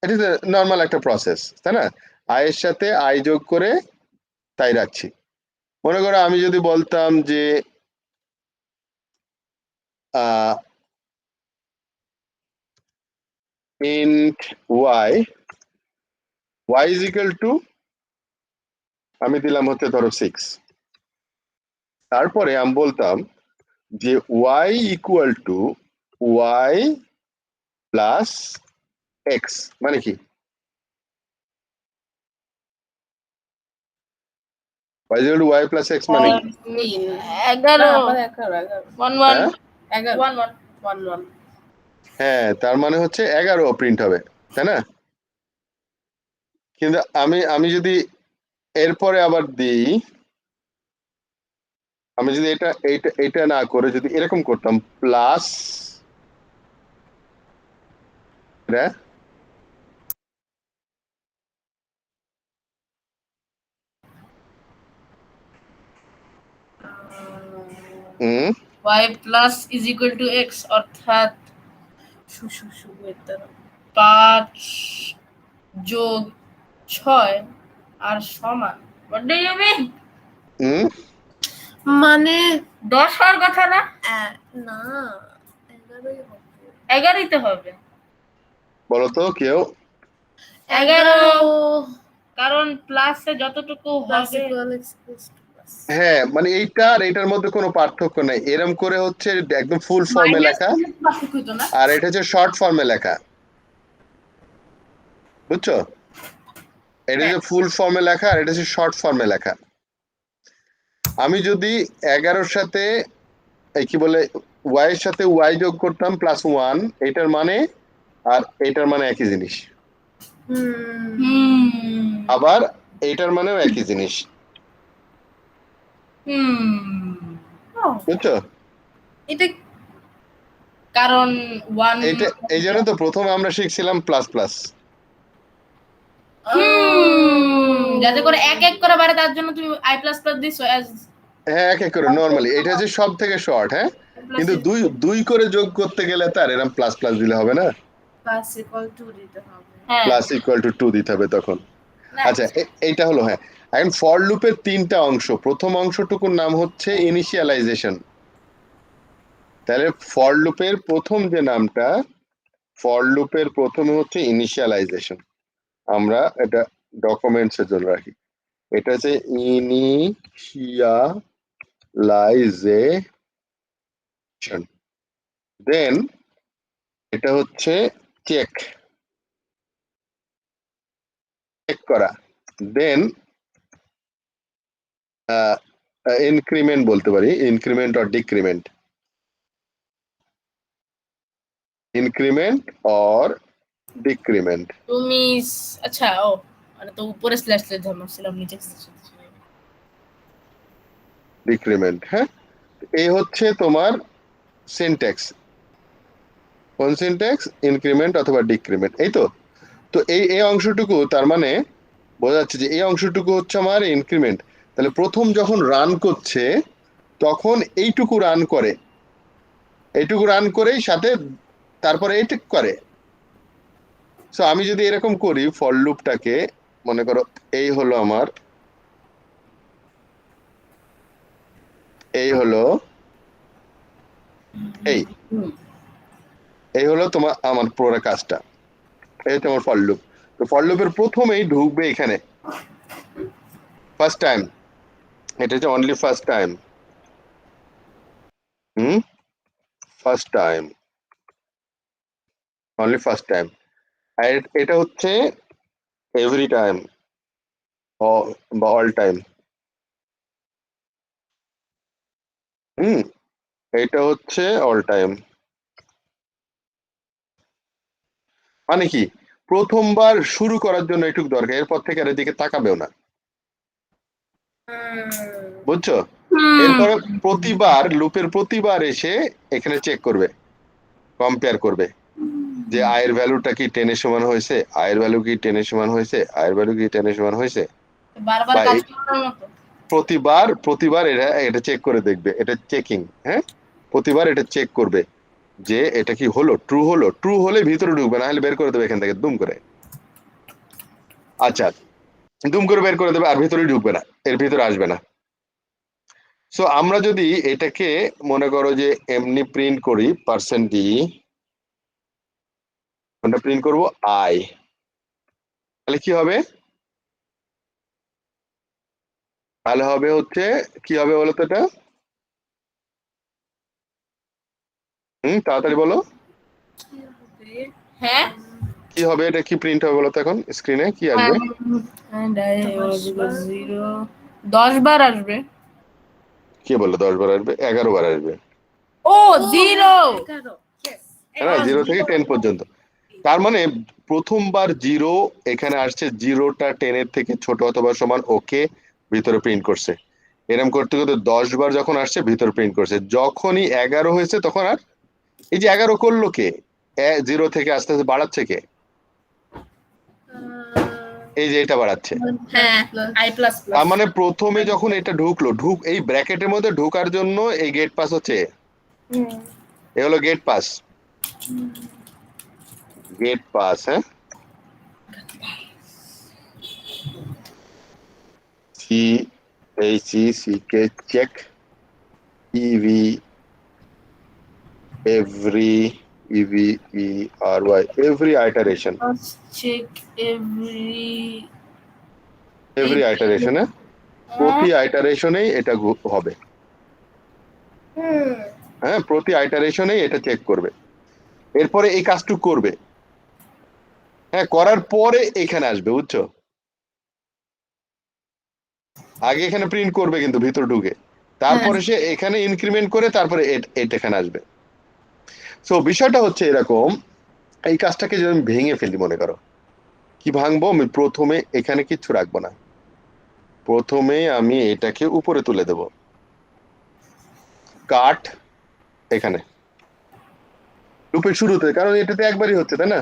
এটা নর্মাল একটা প্রসেস, তাই না? i এর সাথে i যোগ করে তাই রাখছি। মনে করো আমি যদি বলতাম যে int y is equal to, আমি দিলাম হচ্ছে ধরো 6, তারপরে আমি বলতাম যে y equal to y plus x, মানে কি y equal to y plus x মানে কি? 11 1 1 হ্যাঁ 11 1 1 1 1। হ্যাঁ, তার মানে হচ্ছে 11 প্রিন্ট হবে, তাই না? কিন্তু আমি যদি এরপরে আবার দিই, আমি যদি এটা না করে যদি এরকম করতাম plus, y plus is equal to x, অর্থাৎ 5 যোগ 6 আর সমান, হোয়াট ডু ইউ মিন? মানে 10 হওয়ার কথা না? না 11ই তো হবে। বলো তো কেউ? 11 কারণ প্লাসে যতটুকু প্লাস হবে ইকুয়াল এক্স প্লাস হ্যাঁ, মানে এইটা আর এটার মধ্যে কোনো পার্থক্য নাই, এরম করে হচ্ছে একদম ফুল ফর্মে লেখা, না আর এটা হচ্ছে শর্ট ফর্মে লেখা, বুঝছো? এটা হচ্ছে ফুল ফর্মে লেখা আর এটা হচ্ছে শর্ট ফর্মে লেখা। আমি যদি 11-র সাথে এই কি বলে ওয়াই এর সাথে ওয়াই যোগ করতাম +1, এটার মানে আর এটার মানে একই জিনিস, হুম আবার এটার মানেও একই জিনিস, বুঝছো? এটা কারণ 1 এটা এই জন্য তো প্রথমে আমরা শিখছিলাম প্লাস প্লাস। যাতে করে এক এক করে বাড়ে তার জন্য তুমি i প্লাস প্লাস দিছো as হ্যাঁ, এক এক করে নরমালি এটা হচ্ছে সব থেকে শর্ট। হ্যাঁ, কিন্তু দুই দুই করে যোগ করতে গেলে তার এরকম প্লাস প্লাস দিলে হবে না, প্লাস ইকুয়াল টু দিতে হবে হ্যাঁ +2 দিতে হবে তখন। আচ্ছা, এইটা হলো। হ্যাঁ, এখন ফর লুপের 3টা অংশ, প্রথম অংশটুকুর নাম হচ্ছে ইনিশিয়ালাইজেশন। তাহলে ফর লুপের প্রথম যে নামটা, ফর লুপের প্রথমে হচ্ছে ইনিশিয়ালাইজেশন, আমরা এটা ডকুমেন্টস এর জন্য রাখি, এটা হচ্ছে ইনিশিয়ালাইজেশন। দেন এটা হচ্ছে চেক চেক করা, দেন ইনক্রিমেন্ট বলতে পারি, increment or decrement, increment or decrement, তুমি আচ্ছা ও মানে তো উপরে স্ল্যাশ স্ল্যাশ ধরছিলাম নিচে ডিক্রিমেন্ট। হ্যাঁ, এই হচ্ছে তোমার সিনট্যাক্স, কোন সিনট্যাক্স, ইনক্রিমেন্ট অথবা ডিক্রিমেন্ট, এই তো। তো এই এই অংশটুকু তার মানে বোঝা যাচ্ছে যে এই অংশটুকু হচ্ছে আমার ইনক্রিমেন্ট। তাহলে প্রথম যখন রান করছে তখন এইটুকু রান করে, এইটুকু রান করেই সাথে তারপরে এইটুকু করে। সো আমি যদি এরকম করি ফর লুপটাকে, মনে করো এই হলো আমার, এই হলো এই এই হলো তোমার আমার পুরো কাজটা, এই হচ্ছে আমার ফর লুপ। তো ফর লুপের প্রথমেই ঢুকবে এখানে ফার্স্ট টাইম, এটা হচ্ছে only first time, first time, only first time. আর এটা হচ্ছে এভরি টাইম বা অল টাইম। এটা হচ্ছে অল টাইম। মানে কি, প্রথমবার শুরু করার জন্য একটু দরকার, এরপর থেকে আর এদিকে তাকাবেও না, বুঝছো? এরপরে প্রতিবার লুপের প্রতিবার এসে এখানে চেক করবে, কম্পেয়ার করবে যে আয়ের ভ্যালুটা কি 10 এর সমান হয়েছে, আয়ের ভ্যালু কি 10 এর সমান হয়েছে, আয়ের ভ্যালু কি 10 এর সমান হয়েছে। বারবার বা কাজ করার মতো প্রতিবার প্রতিবার এটা এটা চেক করে দেখবে, এটা চেকিং। হ্যাঁ, প্রতিবার এটা চেক করবে যে এটা কি হলো, ট্রু হলো, ট্রু হলে ভিতরে ঢুকবে, না হলে বের করে দেবে এখান থেকে দুম করে। আচ্ছা, দুম করে বের করে দেবে আর ভিতরে ঢুকবে না, এর ভিতরে আসবে না। সো আমরা যদি এটাকে মনে করো যে এমনি প্রিন্ট করি %d, কোনটা প্রিন্ট করব, আই, তাহলে কি হবে, তাহলে হবে হচ্ছে কি হবে বলো তো এটা, তাড়াতাড়ি বলো হ্যাঁ কি হবে, এটা কি প্রিন্ট হবে বলো তো, এখন স্ক্রিনে কি আসবে? 10 বার আসবে। কে বললো 10 বার আসবে? 11 বার আসবে, ও 0 হ্যাঁ, 0 থেকে 10 পর্যন্ত। তার মানে প্রথমবার 0 এখানে আসছে, 0টা 10 এর থেকে ছোট অথবা সমান, ওকে, ভিতরে প্রিন্ট করছে। এরকম করতে করতে 10 বার যখন আসছে ভিতরে প্রিন্ট করছে, যখনই 11 হয়েছে তখন আর, এই যে 11 করলো কে, 0 থেকে আস্তে আস্তে বাড়াচ্ছে কে, এই যে এটা বাড়াচ্ছে। হ্যাঁ i প্লাস তার প্লাস মানে প্রথমে যখন এটা ঢুকলো, এই ব্র্যাকেটের মধ্যে ঢোকার জন্য এই গেট পাস হচ্ছে, এ হলো গেট পাস, গেট পাস। হ্যাঁ, CHECK, check, EV, every, EVERY, every iteration, Let's check every iteration, প্রতি আইটারেশনেই এটা হবে, হ্যাঁ, প্রতি আইটারেশনেই এটা চেক করবে, এরপরে এই কাজটুকু করবে, হ্যাঁ, করার পরে এখানে আসবে, বুঝছো? আগে এখানে প্রিন্ট করবে কিন্তু ভিতর ঢুকে, তারপরে সে এখানে ইনক্রিমেন্ট করে তারপরে এটা এখানে আসবে। সো বিষয়টা হচ্ছে এরকম, এই কাজটাকে যদি আমি ভেঙে ফেলি, মনে করো কি ভাঙবো, আমি প্রথমে এখানে কিচ্ছু রাখবো না, প্রথমে আমি এটাকে উপরে তুলে দেব, কাট এখানে লুপের শুরুতে, কারণ এটাতে একবারই হচ্ছে, তাই না?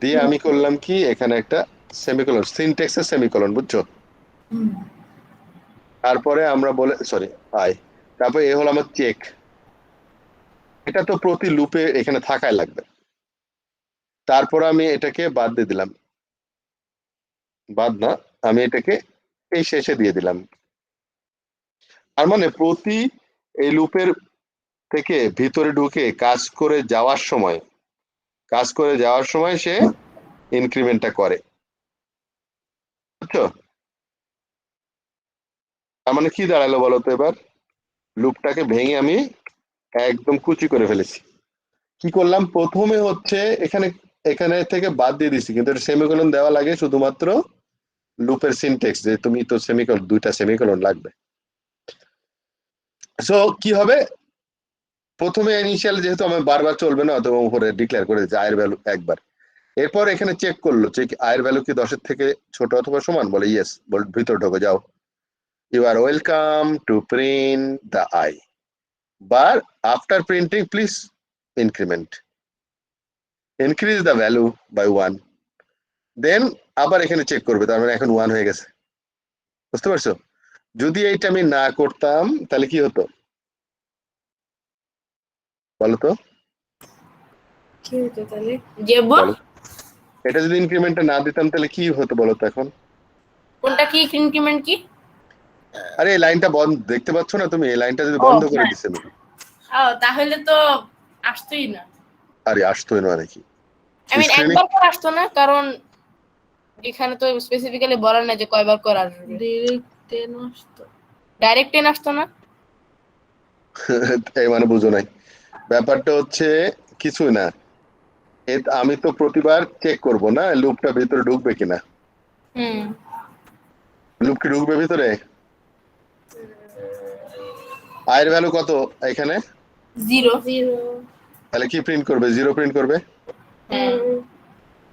দিয়ে আমি করলাম কি, এখানে একটা সেমিকোলন, সিনট্যাক্সের সেমিকোলন, বুঝছো? তারপরে আমরা বলে সরি আই, তারপরে এ হলো আমার চেক, এটা তো প্রতি লুপে এখানে থাকাই লাগবে, তারপর আমি এটাকে বাদ দিয়ে দিলাম, বাদ না, আমি এটাকে এই শেষে দিয়ে দিলাম, তার মানে প্রতি এই লুপের থেকে ভিতরে ঢুকে কাজ করে যাওয়ার সময় সে ইনক্রিমেন্টটা করে, বুঝছো? তার মানে কি দাঁড়ালো বলো তো, এবার লুপটাকে ভেঙে আমি একদম কুচি করে ফেলেছি। কি করলাম, প্রথমে হচ্ছে এখানে থেকে বাদ দিয়ে দিছি, কিন্তু সেমিকোলন দেওয়া লাগে শুধুমাত্র লুপের সিনট্যাক্স, যে তুমি তো সেমিকোলন, দুইটা সেমিকোলন লাগবে। সো কি হবে, প্রথমে ইনিশিয়াল যেহেতু আমার বারবার চলবে না, অথবা উপরে ডিক্লেয়ার করে দিচ্ছে আয়ের ভ্যালু একবার, এরপর এখানে চেক করলো চেক আয়ের ভ্যালু কি 10-এর থেকে ছোট অথবা সমান, বলে ইয়েস, বল ভিতর ঢোকে যাও, you are welcome to print the I, but after printing please increase the value by 1, then আবার এখানে চেক করবে, তার মানে এখন 1 হয়ে গেছে, বুঝতে পারছো? যদি এইটা আমি না করতাম তাহলে কি হতো বলো তো? কি হতো তাহলে? বলো, এটা যদি ইনক্রিমেন্টটা না দিতাম তাহলে কি হতো বলো তো এখন? কোনটা কি ইনক্রিমেন্ট কি? আরে এই লাইনটা বন্ধ, দেখতে পাচ্ছ না তুমি? এই লাইনটা যদি বন্ধ করে দিছে আমি, তাহলে তো আসতোই না। আরে আসতোই না নাকি? আমি একবার করে আসতো না, কারণ এখানে তো স্পেসিফিক্যালি বলা নাই যে কয়বার করে আসবে। ডাইরেক্ট 10 আসতো না। এই মানে বুঝো নাই, ব্যাপারটা হচ্ছে কিছুই না, আমি তো প্রতিবার চেক করব না লুপটা ভিতরে ঢুকবে কিনা, লুপ কি ঢুকবে ভিতরে? আয়ের ভ্যালু কত এখানে? 0। তাহলে কি প্রিন্ট করবে? 0 প্রিন্ট করবে।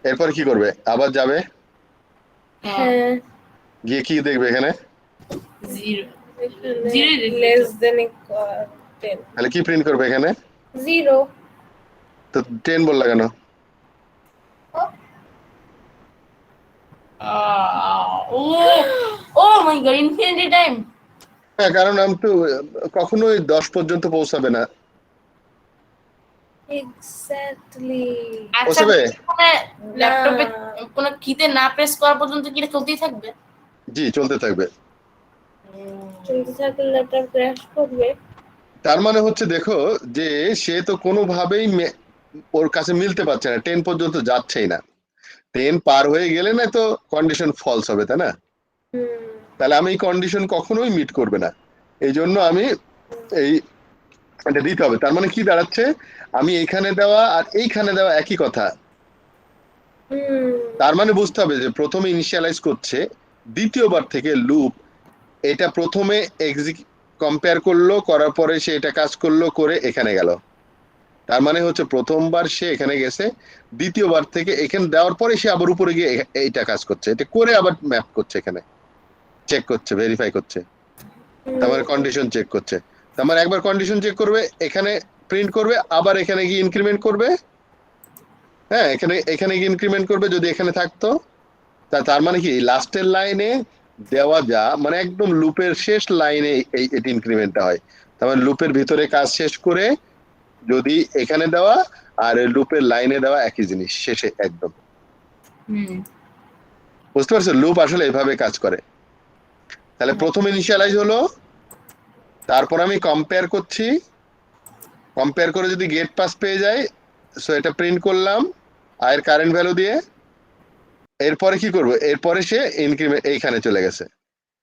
এরপর কি করবে? আবার যাবে, গিয়ে কি দেখবে এখানে? 0 less than equal 10, তাহলে কি প্রিন্ট করবে এখানে? 0। তো 10 বললা কেন? ও মাই গড, ইনফিনিটি টাইম। হ্যাঁ, কারণ আমি তো কখনোই 10 পর্যন্ত পৌঁছাবে না। এক্স্যাক্টলি। আচ্ছা, পৌঁছাবে? ল্যাপটপে কোন কিতে না প্রেস করা পর্যন্ত কি এটা চলতেই থাকবে? জি, চলতে থাকবে। চলতে থাকলে ল্যাপটপ ক্র্যাশ করবে। তার মানে হচ্ছে দেখো যে সে তো কোনোভাবেই ওর কাছে মিলতে পারছে না, 10 পর্যন্ত যাচ্ছেই না, 10 পার হয়ে গেলে না তো কন্ডিশন ফলস হবে, তাই না? তাহলে আমি এই কন্ডিশন কখনোই মিট করবে না, এই জন্য আমি এটা দিতে হবে। তার মানে কি দাঁড়াচ্ছে, আমি এইখানে দেওয়া আর এইখানে দেওয়া একই কথা। তার মানে বুঝতে হবে যে প্রথমে ইনিশিয়ালাইজ করছে, দ্বিতীয়বার থেকে লুপ এটা প্রথমে কম্পেয়ার করলো, করার পরে সে এটা কাজ করলো, করে এখানে গেল। তার মানে হচ্ছে প্রথমবার সে এখানে গেছে, দ্বিতীয়বার থেকে এখানে দেওয়ার পরে সে আবার উপরে গিয়ে এইটা কাজ করছে, এটা করে আবার ম্যাপ করছে, এখানে চেক করছে, ভেরিফাই করছে, তার মানে কন্ডিশন চেক করছে। তার মানে একবার কন্ডিশন চেক করবে, এখানে প্রিন্ট করবে, আবার এখানে গিয়ে ইনক্রিমেন্ট করবে, হ্যাঁ, এখানে গিয়ে ইনক্রিমেন্ট করবে যদি এখানে থাকতো। তার মানে কি লাস্টের লাইনে দেওয়া যা, মানে একদম লুপের শেষ লাইনে এটি ইনক্রিমেন্টটা হয়। তার মানে লুপের ভিতরে কাজ শেষ করে যদি এখানে দেওয়া আর লুপের লাইনে দেওয়া একই জিনিস, শেষে একদম। বুঝতে পারছো? লুপ আসলে এভাবে কাজ করে। তাহলে প্রথম ইনিশিয়ালাইজ হলো, তারপর আমি কম্পেয়ার করছি, কম্পেয়ার করে যদি গেট পাস পেয়ে যায়, সো এটা প্রিন্ট করলাম আয়ের কারেন্ট ভ্যালু দিয়ে। এরপরে কি করবো, এরপরে সে ইনক্রিমেন্ট এইখানে চলে গেছে,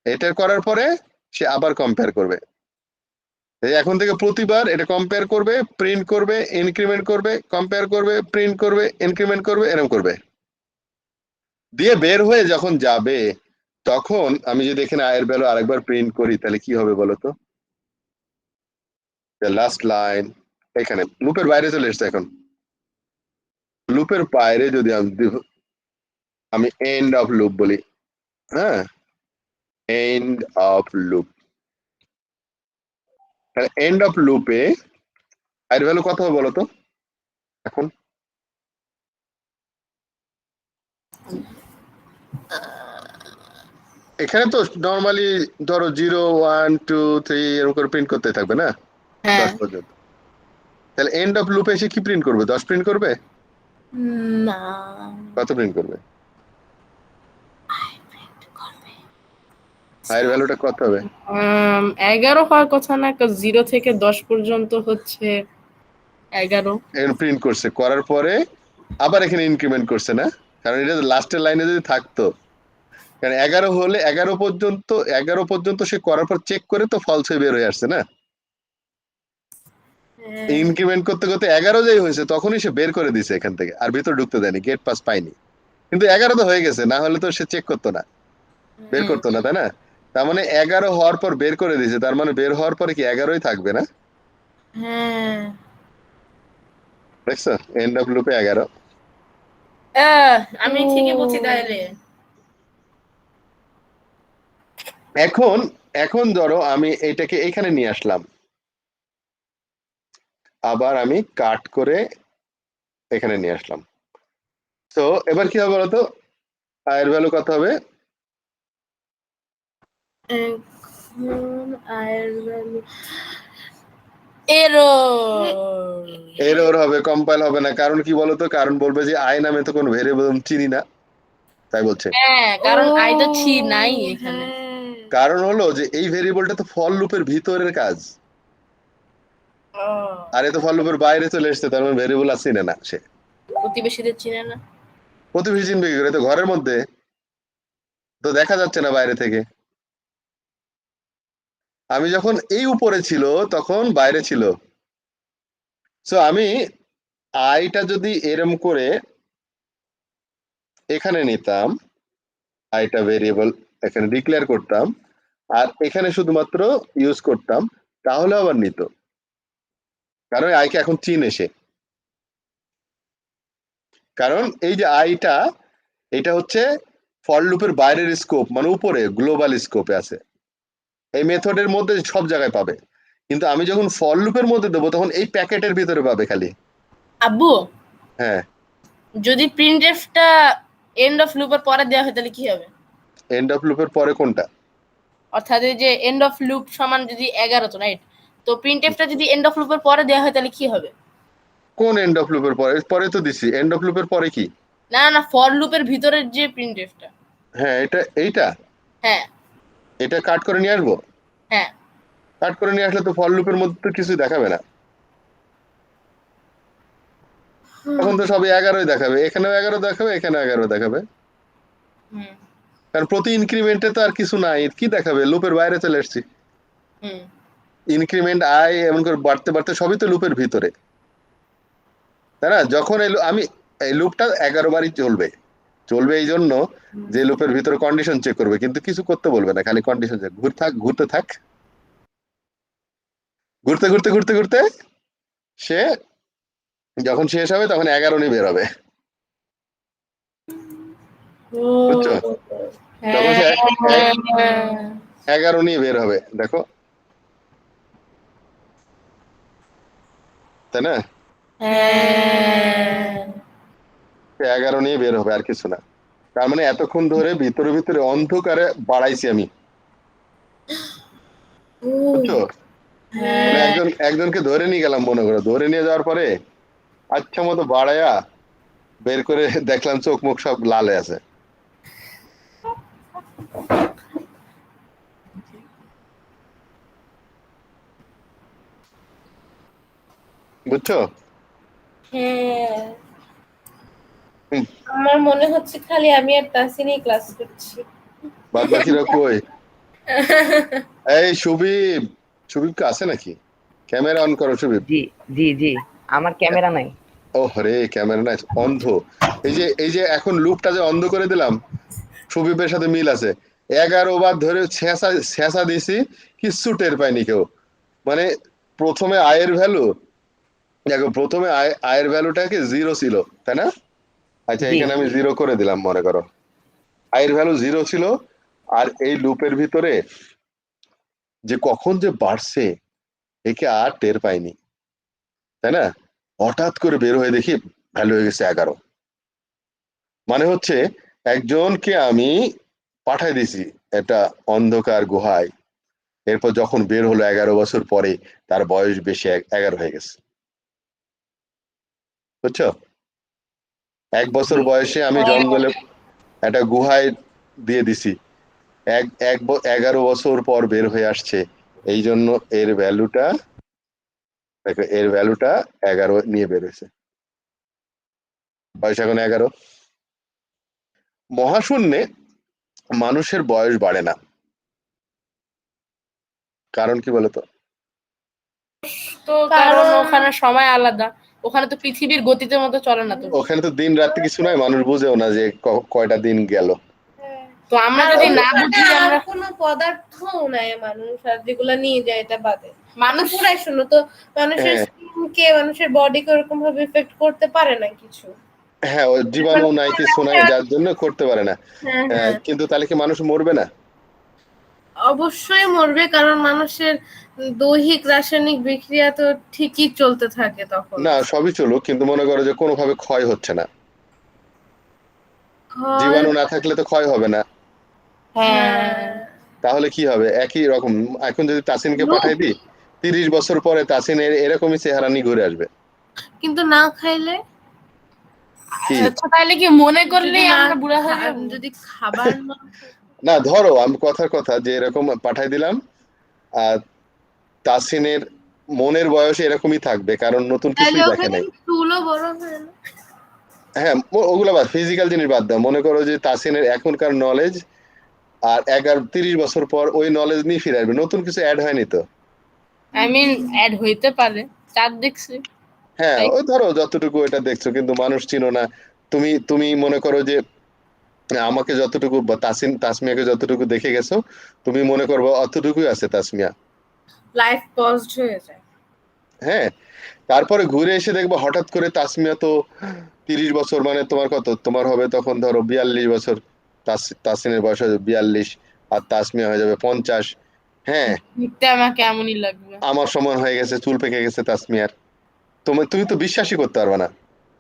এটা করার পরে সে আবার কম্পেয়ার করবে। এই এখন থেকে প্রতিবার এটা কম্পেয়ার করবে, প্রিন্ট করবে, ইনক্রিমেন্ট করবে, কম্পেয়ার করবে, প্রিন্ট করবে, ইনক্রিমেন্ট করবে, এরকম করবে দিয়ে বের হয়ে যখন যাবে, তখন আমি যদি এখানে আয়ের ভ্যালু আরেকবার প্রিন্ট করি তাহলে কি হবে বলতো? লাস্ট লাইন এখানে লুপের বাইরে চলে এসছে। এখন লুপের বাইরে যদি আমি এন্ড অফ লুপ বলি, হ্যাঁ end of loop, end of লুপে আয়ের ভ্যালু কত হবে বলতো এখন? এখানে তো নর্মালি ধরো 0 1 2 3 এরকম করে প্রিন্ট করতে থাকবে না, হ্যাঁ 10 পর্যন্ত। তাহলে এন্ড অফ লুপে এসে কি প্রিন্ট করবে? 10 প্রিন্ট করবে? না কত প্রিন্ট করবে? আয়ের ভ্যালুটা কত হবে? 11 হওয়ার কথা না, 0 থেকে 10 পর্যন্ত হচ্ছে 11। এর প্রিন্ট করছে, করার পরে আবার এখানে ইনক্রিমেন্ট করছে না, কারণ এটা লাস্টের লাইনে যদি থাকতো, কারণ 11 হলে 11 পর্যন্ত সে করার পর চেক করে তো ফলস হয়ে বের হয়ে আসছে না। ইনক্রিমেন্ট করতে করতে 11 যেই হয়েছে তখনই সে বের করে দিছে এখান থেকে, আর ভিতর ঢুকতে দেয়নি, গেট পাস পাইনি। কিন্তু 11 তো হয়ে গেছে, না হলে তো সে চেক করতো না, বের করতো না, তাই না? তার মানে 11 হওয়ার পর বের করে দিয়েছে, তার মানে বের হওয়ার পরে কি 11ই থাকবে না? হ্যাঁ দেখছো এন্ড অফ লুপে 11। আমি ঠিকই বলছি তাহলে। এখন এখন ধরো আমি এটাকে এখানে নিয়ে আসলাম, আবার আমি কাট করে এখানে নিয়ে আসলাম। তো এবার কি হবে বলতো, আয়ের ভ্যালু কত হবে? এখন আয়ের ভ্যালু এরর এরর হবে, কম্পাইল হবে না। কারণ কি বলতো, কারণ বলবে যে আই নামে তো কোনো ভেরিয়েবল চিনি না, তাই বলছে। হ্যাঁ, কারণ আই তো নাই এখানে। কারণ হলো যে এই ভেরিয়েবলটা তো ফর লুপের ভিতরের কাজ, আর এ তো ফর লুপের বাইরে চলে এসছে, তার মানে ভেরিয়েবল আছে না সে। প্রতিবেশীদের চিনে না। প্রতিবেশী চিনবে কি করে? তো ঘরের মধ্যে তো দেখা যাচ্ছে না বাইরে থেকে। আমি যখন এই উপরে ছিল তখন বাইরে ছিল। সো আমি আইটা যদি এরম করে এখানে নিতাম, আইটা ভেরিয়েবল এখানে ডিক্লেয়ার করতাম, আর এখানে শুধুমাত্র ইউজ করতাম, তাহলে আবার নিত, কারণ আইকে এখন চিন এসে। কারণ এই যে আইটা, এটা হচ্ছে ফর লুপের বাইরের স্কোপ, মানে উপরে গ্লোবাল স্কোপে আছে, এই মেথডের মধ্যে সব জায়গায় পাবে। কিন্তু আমি যখন ফর লুপের মধ্যে দেবো তখন এই প্যাকেটের ভিতরে পাবে খালি। আব্বু, হ্যাঁ, যদি প্রিন্টএফটা এন্ড অফ লুপের পরে দেওয়া হয় তাহলে কি হবে? এন্ড অফ লুপের পরে কোনটা? অর্থাৎ এই যে এন্ড অফ লুপ সমান যদি 11 তো রাইট, তো প্রিন্টএফটা যদি এন্ড অফ লুপের পরে দেওয়া হয় তাহলে কি হবে? কোন এন্ড অফ লুপের পরে? পরে তো দিছি, এন্ড অফ লুপের পরে কি? না না, ফর লুপের ভিতরের যে প্রিন্টএফটা। হ্যাঁ, এইটা হ্যাঁ এটা কাট করে নিয়ে আসবো। হ্যাঁ। কাট করে নিয়ে আসলে তো ফর লুপের মধ্যে তো কিছু দেখাবে না, তখন তো সবই 11ই দেখাবে, এখানেও 11 দেখাবে, এখানেও 11 দেখাবে। হুম কারণ প্রতি ইনক্রিমেন্টে তো আর কিছু নাই, কি দেখাবে? লুপের বাইরে চলে এসেছি। হুম। ইনক্রিমেন্ট আই এমন করে বাড়তে বাড়তে সবই তো লুপের ভিতরে, তাই না? যখন আমি এই লুপটা 11 বারই চলবে, চলবে এই জন্য যে লুপের ভিতরে কন্ডিশন চেক করবে, কিন্তু কিছু করতে বলবে না, খালি কন্ডিশন চেক, ঘুরতে থাক, ঘুরতে ঘুরতে ঘুরতে ঘুরতে সে যখন শেষ হবে তখন 11 নিয়ে বের হবে, বুঝছো? যখন সে 11 নিয়ে বের হবে, দেখো, তাই না? সে 11 নিয়ে বের হবে, আর কিছু না। তার মানে এতক্ষণ ধরে ভিতরে ভিতরে অন্ধকারে বাড়াইছি আমি, বুঝছো? মানে একজনকে ধরে নিয়ে গেলাম, মনে করো, ধরে নিয়ে যাওয়ার পরে আচ্ছা মতো বাড়াইয়া বের করে দেখলাম চোখ মুখ সব লাল হয়ে আছে। বুঝছো? হ্যাঁ, হুম, আমার মনে হচ্ছে খালি আমি আর তাসিনই ক্লাস করছি। বাদ বাকিরা কই? এই সুবীব, সুবীব কে আছে নাকি? ক্যামেরা অন করো সুবীব। জি জি জি, আমার ক্যামেরা নাই। ও রে, ক্যামেরা নাই, অন্ধ। এই যে এখন লুপটা যে অন্ধ করে দিলাম, সুবীবের সাথে মিল আছে। 11 বার ধরে ছেঁচা দিছি, কিচ্ছু টের পায়নি কেউ। মানে প্রথমে আয়ের ভ্যালু, দেখো প্রথমে আয়ের ভ্যালুটাকে 0 ছিল, তাই না? আচ্ছা, জি এখানে আমি 0 করে দিলাম, মনে করো আয়ের ভ্যালু 0 ছিল। আর এই লুপের ভিতরে যে কখন যে বাড়ছে, একে আর টের পাইনি, তাই না? হঠাৎ করে বের হয়ে দেখি ভ্যালু হয়ে গেছে 11। মানে হচ্ছে একজনকে আমি পাঠাই দিছি একটা অন্ধকার গুহায়, এরপর যখন বের হলো 11 বছর পরে, তার বয়স বেশি 11 হয়ে গেছে। বুঝছো? 1 বছর জি বয়সে আমি জঙ্গলে একটা গুহায় দিয়ে দিছি, 11 বছর পর বের হয়ে আসছে। এই জন্য এর ভ্যালুটা, দেখো এর ভ্যালুটা 11 নিয়ে বের হয়েছে, বয়স এখন 11। মহাশূন্যে মানুষের বয়স বাড়ে না, কারণ কি বলতো? তো কারণ ওখানে সময় আলাদা, ওখানে তো পৃথিবীর গতিতে মতো চলে না তো। ওখানে তো দিন রাত্রি কিছু নাই, মানুষ বুঝেও না যে কয়টা দিন গেল। তো আমরা আর যদি না ওখানে বুঝি, আর আমরা কোনো পদার্থও নাই মানুষ আর যেগুলা নিয়ে যায় এটা বাদে। মানুষ পুরাই শূন্য তো, মানুষের হ্যাঁ স্কিনকে, মানুষের বডিকে ওরকম ভাবে ইফেক্ট করতে পারে না কিছু। হ্যাঁ, ওই জীবাণু নাই, কিছু নাই, যার জন্য করতে পারে না। হ্যাঁ হ্যাঁ, কিন্তু তাহলে কি মানুষ মরবে না? অবশ্যই মরবে, কারণ মানুষের দৈহিক রাসায়নিক বিক্রিয়া তো ঠিকই চলতে থাকে তখন। না, সবই চলুক, কিন্তু মনে করো যে কোনো ভাবে ক্ষয় হচ্ছে না। ক্ষয়, জীবাণু না থাকলে তো ক্ষয় হবে না, হ্যাঁ, তাহলে কি হবে? একই রকম। এখন যদি তাসিনকে রূপ। পাঠাই দিই, 30 বছর পরে তাসিনের এরকমই চেহারা নিয়ে ঘুরে আসবে। কিন্তু না খাইলে, কি? আচ্ছা তাহলে কি মনে করলেই আমরা বুড়া হয়ে যাবো? যদি খাবার না, না, ধরো আমি কথার কথা যে এরকম পাঠাই দিলাম, আর তাসিনের মনের বয়স এরকমই থাকবে, কারণ নতুন তাহলে কিছুই দেখে ওখানে নাই। চুলও বড় হয় না। হ্যাঁ, ওগুলো বাদ, ফিজিক্যাল জিনিস বাদ দাও। মনে করো যে তাসিনের এখনকার নলেজ আর 30 বছর পর ওই নলেজ নিয়ে ফিরে আসবে, নতুন কিছু অ্যাড হয়নি তো। আই মিন অ্যাড হইতে পারে, চাঁদ দেখছি। হ্যাঁ, তাই। ওই ধরো যতটুকু এটা দেখছো, কিন্তু মানুষ চিনো না। তুমি মনে করো যে আমাকে যতটুকু বা তাসমিয়াকে যতটুকু দেখে গেছো, তুমি মনে করবো অতটুকুই আছে তাসমিয়া। লাইফ পজড হয়ে যায়। হ্যাঁ, তারপরে ঘুরে এসে দেখবো হঠাৎ করে তাসমিয়া তো 30 বছর, মানে তোমার কত, তোমার হবে তখন ধরো 42 বছর। তাসিনের বয়স হবে 42, আর তাসমিয়া হয়ে যাবে 50। হ্যাঁ, দেখতে আমাকে এমনই লাগবে। আমার সমান হয়ে গেছে, চুল পেকে গেছে তাসমিয়ার। তুমি তো বিশ্বাসই করতে পারবে না।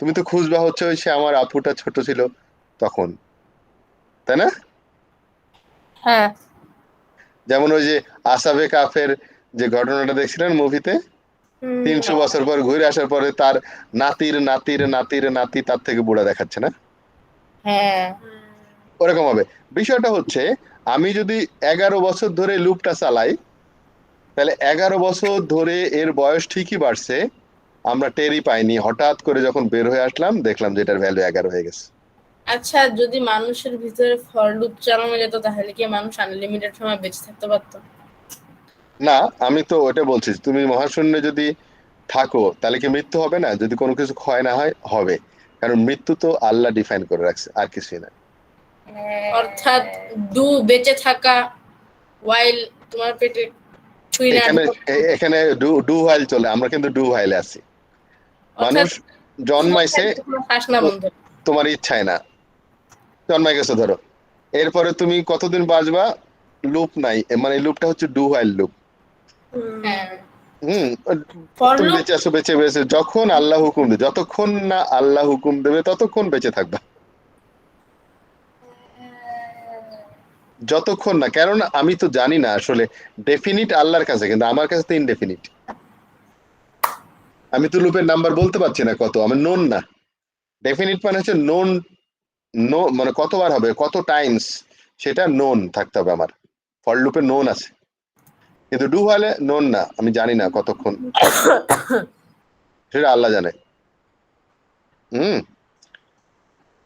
তুমি তো খুঁজবা হচ্ছে ওই সে আমার আপুটা ছোট ছিল তখন, তাই না? হ্যাঁ, যেমন ওই যে আসাবে কাফের যে ঘটনাটা দেখছিলেন মুভিতে, 300 বছর পর ঘুরে আসার পরে তার নাতির নাতির নাতির নাতি তার থেকে বুড়া দেখাচ্ছে না? হ্যাঁ, ওরকম হবে। বিষয়টা হচ্ছে, আমি যদি 11 বছর ধরে লুপটা চালাই, তাহলে 11 বছর ধরে এর বয়স ঠিকই বাড়ছে, আমরা টেরই পাইনি। হঠাৎ করে যখন বের হয়ে আসলাম, দেখলাম যে এটার ভ্যালু 11 হয়ে গেছে। আচ্ছা যদি মানুষের ভিতরে ফর লুপ চালানো যেত, তাহলে কি মানুষ আনলিমিটেড সময় বেঁচে থাকতে পারতো? না, আমি তো ওটা বলছি, তুমি মহাশূন্যে যদি থাকো তাহলে কি মৃত্যু হবে না? যদি কোনো কিছু ক্ষয় না হয়, হবে। কারণ মৃত্যু তো আল্লাহ ডিফাইন করে রাখছে, আর কিছুই না। অর্থাৎ বেঁচে থাকা ওয়াইল তোমার পেটে ছুঁই না এখানে ঢোকা। এখানে ডু হাইল চলে, আমরা কিন্তু ডু হাইলে আছি। অর্থাৎ মানুষ জন্মাইছে শ্বাস না বন্ধ। তোমার ইচ্ছায় না, জন্মাই গেছো ধরো, এরপরে তুমি কতদিন বাঁচবা? লুপ নাই, মানে লুপটা হচ্ছে ডু হাইল লুপ। হ্যাঁ, হুম, ফর তুমি লুপ। বেঁচে আছো, বেঁচে বেঁচে যখন আল্লাহ হুকুম দেবে, যতক্ষণ না আল্লাহ হুকুম দেবে ততক্ষণ বেঁচে থাকবা, যতক্ষণ না। কারণ আমি তো জানি না আসলে, ডেফিনিট আল্লাহর কাছে, কিন্তু আমার কাছে তো ইনডেফিনিট। আমি তো লুপের নাম্বার বলতে পারছি না কত, আমি নোন না। ডেফিনিট মানে হচ্ছে নোন, মানে কতবার হবে, কত টাইমস, সেটা নোন থাকতে হবে আমার। ফর লুপে নোন আছে, কিন্তু ডু হলে নোন না, আমি জানি না কতক্ষণ। সেটা আল্লাহ জানে।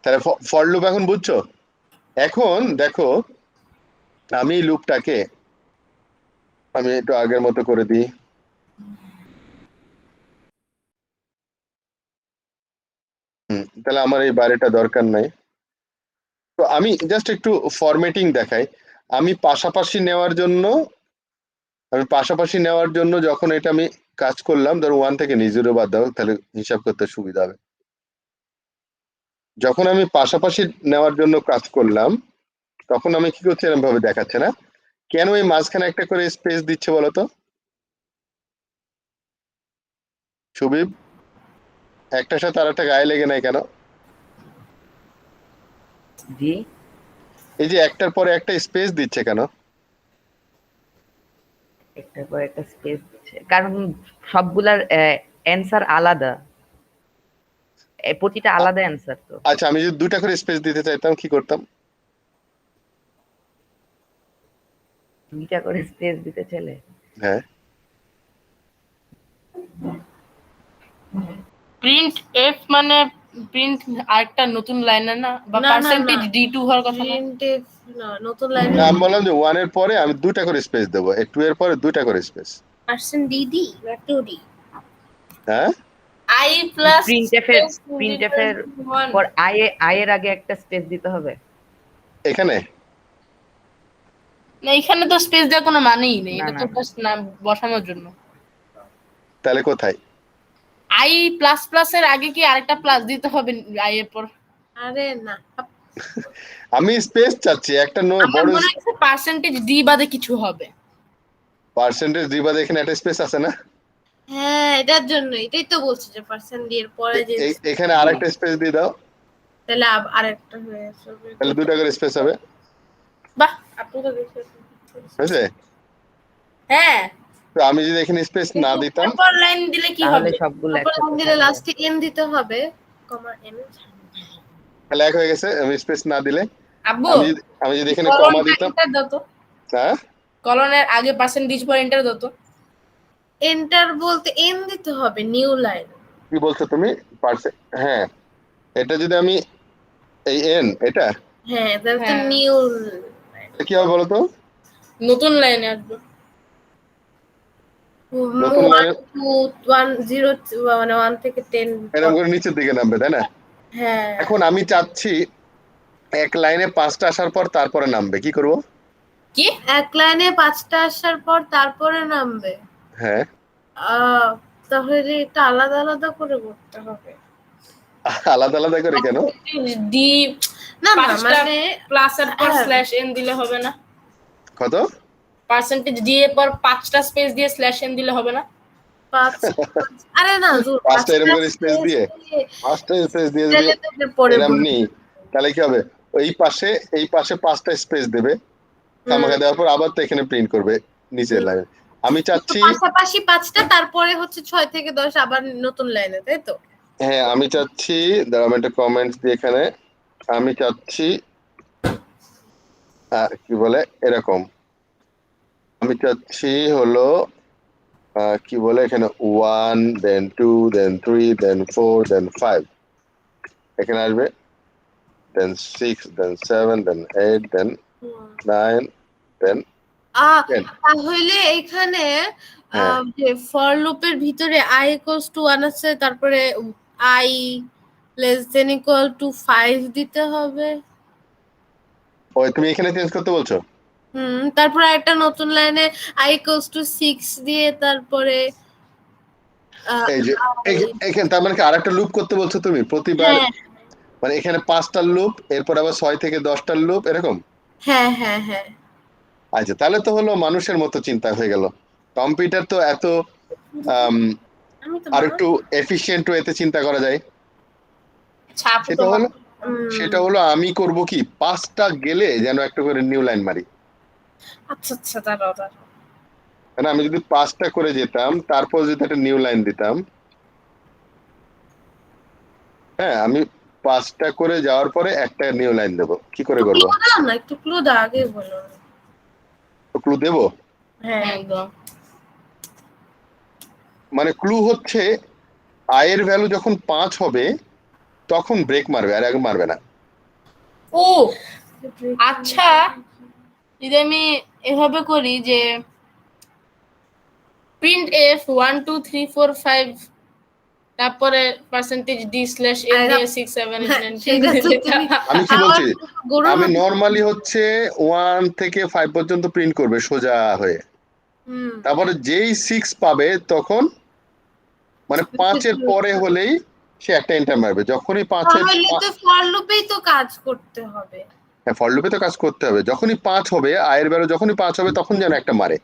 তাহলে ফর লুপ এখন বুঝছো? এখন দেখো, আমি লুপটাকে আমি একটু আগের মতো করে দিই। তাহলে আমার এই বাইরেটা দরকার নাই। তো আমি জাস্ট একটু ফরম্যাটিং দেখাই। আমি পাশাপাশি নেওয়ার জন্য যখন এটা আমি কাজ করলাম, ধরো 1 থেকে নিয়ে 0 বাদ দাও, তাহলে হিসাব করতে সুবিধা হবে। যখন আমি পাশাপাশি নেওয়ার জন্য কাজ করলাম, তখন আমি কি করছি এরকম ভাবে দেখাচ্ছে না। কেন এই মাঝখানে একটা করে স্পেস দিচ্ছে বলতো সুবীব? একটার সাথে আর একটা গায়ে লেগে নাই কেন? জি, এই যে একটার পরে একটা স্পেস দিচ্ছে কেন? একটার পর একটা স্পেস দিচ্ছে, কারণ সবগুলার অ্যান্সার আলাদা, প্রতিটা আলাদা অ্যান্সার। তো আচ্ছা, আমি যদি 2টা করে স্পেস দিতে চাইতাম কি করতাম? 2টা করে স্পেস দিতে চাইলে হ্যাঁ, প্রিন্ট এফ মানে প্রিন্ট আরেকটা নতুন লাইনে না, বা না, না, পার্সেন্টেজ না। D2 হওয়ার কথা না? প্রিন্টএফ না, নতুন লাইনে আমি বললাম যে 1 এর পরে আমি 2টা করে স্পেস দেবো, 2 এর পরে 2টা করে স্পেস। পার্সেন্ট ডিডি না 2D? হ্যাঁ, I প্লাস প্রিন্টএফ এর পর আই এর আগে একটা স্পেস দিতে হবে। এখানে না, এখানে তো স্পেস দেওয়ার কোনো মানেই নেই, না, এটা না, তো না। জাস্ট নাম বসানোর জন্য। তাহলে কোথায়? I প্লাস প্লাসের আগে কি আরেকটা প্লাস দিতে হবে I এর পর? আরে না, আমি স্পেস চাচ্ছি একটা আমার বড় মনে হচ্ছে পার্সেন্টেজ D বাদে কিছু হবে। পার্সেন্টেজ দিবা, এখানে একটা স্পেস আছে না? হ্যাঁ, এটার জন্য এটাই তো বলছি যে পার্সেন্ট ডি এর পরে যে এখানে আরেকটা স্পেস দিয়ে দাও, তাহলে আরেকটা হয়ে যাবে। তাহলে 2টা করে স্পেস হবে। বাহ, আপনি তো দেখেছেন। বুঝলে? হ্যাঁ। তো আমি যদি এখানে স্পেস না দিতাম, তারপর লাইন দিলে কি তাহলে হবে? সবগুলো তারপর একসাথে দিলে থাকবে। লাস্টে এন দিতে হবে, কমা এন। তাহলে এক হয়ে গেছে। আমি স্পেস না দিলে, আব্বু, আমি যদি এখানে কমা দিতাম, এন্টার দাও তো। হ্যাঁ, কলনের আগে পার্সেন্টেজ পর এন্টার দাও তো। এন্টার বলতে এন দিতে হবে, নিউ লাইন। কি বলছো তুমি? হ্যাঁ, এটা যদি আমি এই এন এটা হ্যাঁ, তাহলে তো হ্যাঁ। নিউ কি হবে বলতো? নতুন লাইনে আসবে। নতুন লাইনে 1 2 1 0 মানে 1 থেকে 10। এরকম করে নিচের দিকে নামবে, তাই না? হ্যাঁ, এখন আমি চাচ্ছি এক লাইনে 5টা আসার পর তারপরে নামবে, কি করব? কি? এক লাইনে 5টা আসার পর তারপরে নামবে। হ্যাঁ, তাহলে এটা আলাদা আলাদা করে করতে হবে। আলাদা আলাদা করে কেন? ডি না না, 5টা মানে প্লাসের পর হ্যাঁ। স্ল্যাশ এন দিলে হবে না? কত? পার্সেন্টেজ ডি এর পর 5টা স্পেস দিয়ে স্ল্যাশ এন দিলে হবে না? 5 আরে না, জোর 5টা এরকম করে স্পেস দিয়ে 5টা স্পেস দিয়ে যদি তাহলে তো এর পরে এরকম নিই, তাহলে কি হবে? এই পাশে 5টা স্পেস দেবে, খামাখা দেওয়ার পর আবার তো এখানে প্রিন্ট করবে নিচের লাইনে। আমি চাচ্ছি পাশাপাশি 5টা, তারপরে হচ্ছে 6 থেকে 10 আবার নতুন লাইনে, তাই তো? হ্যাঁ, আমি চাচ্ছি, দাঁড়াও আমি একটা কমেন্টস দিই এখানে। আমি চাচ্ছি কি বলে এরকম, আমি চাচ্ছি হলো কি বলে এখানে 1 দেন 2 দেন 3 দেন 4 দেন 5 এখানে আসবে, দেন 6 দেন 7 দেন 8 দেন 9 দেন 10। তাহলে এখানে হ্যাঁ। যে ফর লুপের ভিতরে i ইকুয়ালস টু 1 আছে, তারপরে i less than equal to 5 দিতে হবে। ওই তুমি এখানে চেঞ্জ করতে বলছো? তারপরে একটা নতুন লাইনে i ইকুয়ালস টু 6 দিয়ে তারপরে এই যে এখানে তার মানে কি আরেকটা লুপ করতে বলছো তুমি প্রতিবার? হ্যাঁ মানে এখানে 5টার লুপ, এরপর আবার 6 থেকে 10টার লুপ এরকম? হ্যাঁ হ্যাঁ হ্যাঁ। আচ্ছা, তাহলে তো হলো মানুষের মতো চিন্তা হয়ে গেল। কম্পিউটার তো এত আমি তো আর একটু এফিশিয়েন্ট ওয়েতে চিন্তা করা যায়। ছাপ তো সেটা হলো সেটা হলো আমি করব কি 5টা গেলে যেন একটা করে নিউ লাইন মারি। আচ্ছা আচ্ছা, দাঁড়াও। মানে আমি যদি 5টা করে যেতাম, তারপর যদি একটা নিউ লাইন দিতাম, হ্যাঁ, আমি 5টা করে যাওয়ার পরে একটা নিউ লাইন দেবো, কি করে করবো? দাও না, একটু ক্লু দাও, আগে বলো। ক্লু দেবো? হ্যাঁ একদম। মানে ক্লু হচ্ছে i এর ভ্যালু যখন 5 হবে তখন ব্রেক মারবে, আর আগে মারবে না। ও আচ্ছা, যদি আমি এভাবে করি যে প্রিন্ট এফ 1 2 3 4 5 তারপরে পার্সেন্টেজ ডি স্ল্যাশ এ আরে দিয়ে 6 7 8 9 সেটা তো 10 তুমি আমি কি বলছি, গরুর আমি মতো- নরমালি হচ্ছে 1 থেকে 5 পর্যন্ত প্রিন্ট করবে সোজা হয়ে, হুম। তারপরে যেই 6 পাবে তখন মানে 5 এর পরে হলেই সে একটা এন্টার মারবে, যখনই 5 এর তাহলে তো ফর লুপেই তো কাজ করতে হবে। ফর লুপে তো কাজ করতে হবে, যখনই 5 হবে আয়ের ভ্যালু যখনই 5 হবে তখন যেন একটা মারে,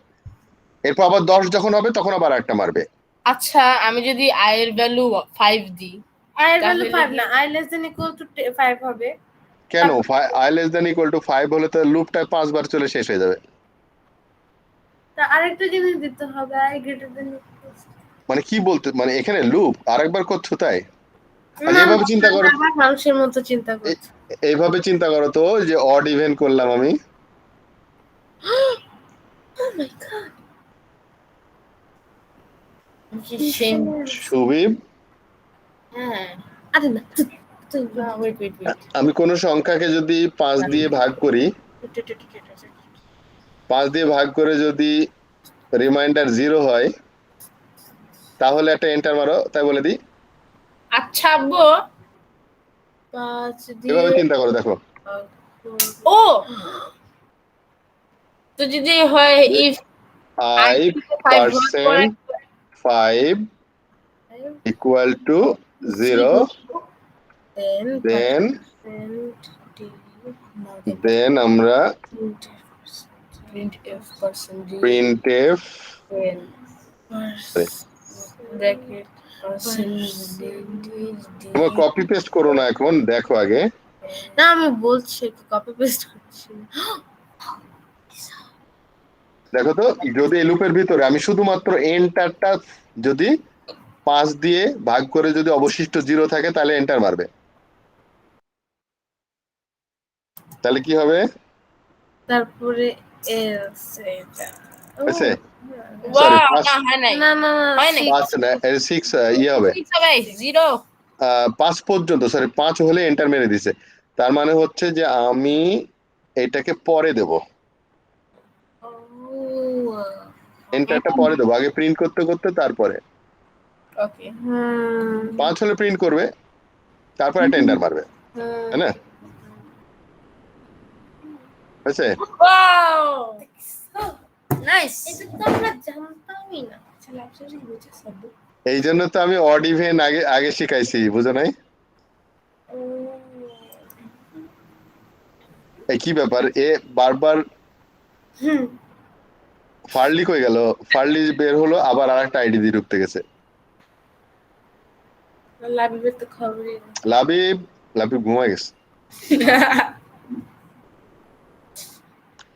এরপর আবার 10 যখন হবে তখন আবার একটা মারবে। আচ্ছা, আমি যদি i এর ভ্যালু 5 দিই, i এর ভ্যালু তাহলে 5 না, i less than equal to 5 হবে। কেন i less than equal to 5 হলে তো লুপটা 5 বার চলে শেষ হয়ে যাবে। তা আরেকটা জিনিস দিতে হবে, i greater than equal to- মানে কি বলতে, মানে এখানে লুপ আরেকবার করছো তাই? আচ্ছা এইভাবে চিন্তা করো, আবার মানুষের মতো চিন্তা করছি। এইভাবে চিন্তা করো তো, যে অড ইভেন করলাম আমি, Oh my god. সেম। সুবিব হ্যাঁ, আরে না ওয়েট ওয়েট ওয়েট, আমি কোনো সংখ্যাকে যদি 5 দিয়ে ভাগ করি, 5 দিয়ে ভাগ করে যদি রিমাইন্ডার 0 হয় তাহলে একটা এন্টার মারো, তাই বলে দিই। আচ্ছা আব্বু, 5 এভাবে দিয়ে চিন্তা করো, দেখো ও তো যদি হয় if i% 5 equal to 0 then আমরা printf percentage printf bracket percentage তোমরা কপি পেস্ট করো না, এখন দেখো আগে। না আমি বলছি কপি পেস্ট করছি। দেখো তো, যদি এই লুপের ভিতরে আমি শুধুমাত্র এন্টারটা যদি 5 দিয়ে ভাগ করে যদি অবশিষ্ট 0 থাকে তাহলে এন্টার মারবে, তাহলে কি হবে? তারপরে else এটা হয়েছে? ওয়াও, পাঁচ- না হয় নাই, না না না হয় নাই। 5 না 6 ইয়ে হবে, 0 5 পর্যন্ত, সরি 5 হলে এন্টার মেরে দিছে, তার মানে হচ্ছে যে আমি এটাকে পরে দেব, এন্টারটা পরে দেবো, আগে প্রিন্ট করতে করতে তারপরে ওকে। 5 হলে প্রিন্ট করবে, তারপর একটা এন্টার মারবে, তাই না? হয়েছে? Wow nice. এটা তো আমরা জানতামই না। এই জন্য তো আমি অড ইভেন আগে আগে শিখাইছি, বুঝো নাই? এই কি ব্যাপার, এ বারবার ফার্লি কই গেল, ফার্লি বের হলো আবার আরেকটা আইডি দিয়ে ঢুকতে গেছে। লাবিবের তো খবরই নেই। লাবিব লাবিব ঘুমায় গেছে।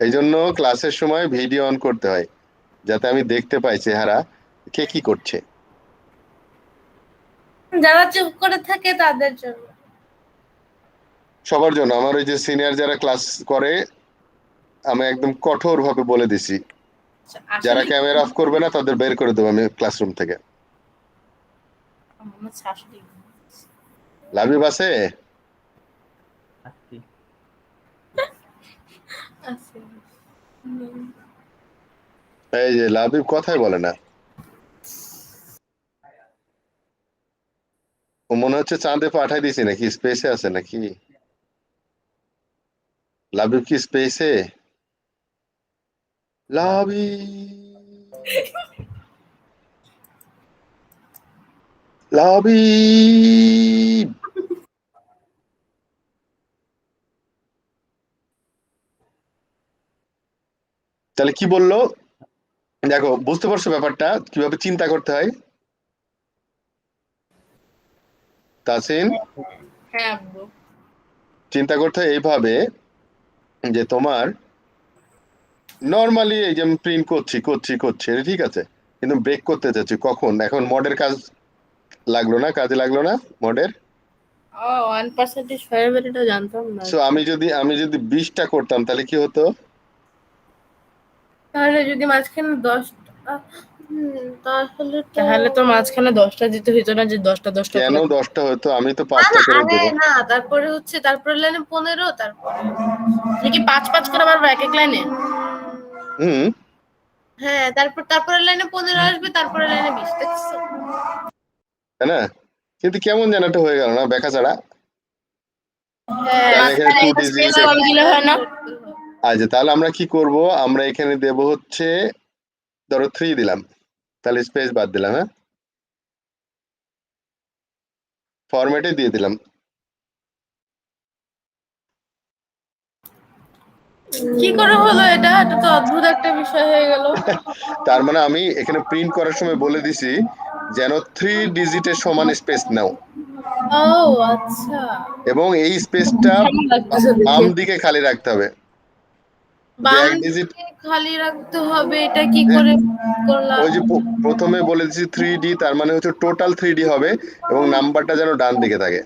এই জন্য ক্লাসের সময় ভিডিও অন করতে হয়, যাতে আমি দেখতে পাই চেহারা কে কি করছে। যারা চুপ করে থাকে তাদের জন্য। সবার জন্য, আমার ওই যে সিনিয়র যারা ক্লাস করে আমি একদম কঠোর ভাবে বলে দিছি, যারা ক্যামেরা অফ করবে না তাদের বের করে দেবো আমি ক্লাসরুম থেকে। আমার শাশুড়ি লাবিব আছে? আসছি। আছে। এই যে লাবিব কথাই বলে না, ও মনে হচ্ছে চাঁদে পাঠাই দিছি নাকি, স্পেসে আছে নাকি? লাবিব কি স্পেসে? লাবিব তাহলে কি বললো দেখো, বুঝতে পারছো ব্যাপারটা কিভাবে চিন্তা করতে হয়? তাসিন, হ্যাঁ আব্বু, চিন্তা করতে হয় এইভাবে যে তোমার নর্মালি এই যে আমি প্রিন্ট করছি করছি করছি এটা ঠিক আছে, কিন্তু ব্রেক করতে চাচ্ছি কখন, এখন মডের কাজ লাগলো না, কাজে লাগলো না মডের। ও 1% ফাইবার এটা জানতাম না। সো আমি যদি 20টা করতাম তাহলে কি হতো? তাহলে যদি মাঝখানে তাহলে তাহলে তো মাঝখানে 10টা দিতে হইতো না যে 10টা কেন করে 10টা হতো? আমি তো না 5টা না করে আরে দেবো। না, তারপরে হচ্ছে তারপরে লাইনে 15, তারপরে তুমি কি 5 করে পারবে এক এক লাইনে? হুম। হ্যাঁ, তারপরে লাইনে 15 আসবে, তারপরে লাইনে 20, দেখছো? তাই না? কিন্তু কেমন যেন একটা হয়ে গেল না ব্যাখ্যা ছাড়া। হ্যাঁ, তাহলে এখানে মাঝখানে টু একটা স্পেস ডিজিটের। কম দিলে হয় না? আচ্ছা, তাহলে আমরা কি করব? আমরা এখানে দেব হচ্ছে ধরো 3 দিলাম, তাহলে স্পেস বাদ দিলাম। হ্যাঁ, ফরম্যাটে দিয়ে দিলাম। কি করে হলো এটা? এটা তো অদ্ভুত একটা বিষয় হয়ে গেল। তার মানে আমি এখানে প্রিন্ট করার সময় বলে দিছি যেন 3 ডিজিটের সমান স্পেস নাও, ও আচ্ছা। এবং এই স্পেসটা কেমন লাগতেছে বাম দেখে? দিকে খালি রাখতে হবে। যে বাম এক ডিজিট, দিকে খালি রাখতে হবে, এটা কি যে করে করলাম? ওই যে প্রথমে বলে দিছি 3D, তার মানে হচ্ছে টোটাল 3D হবে, এবং নাম্বারটা যেন ডান দিকে থাকে।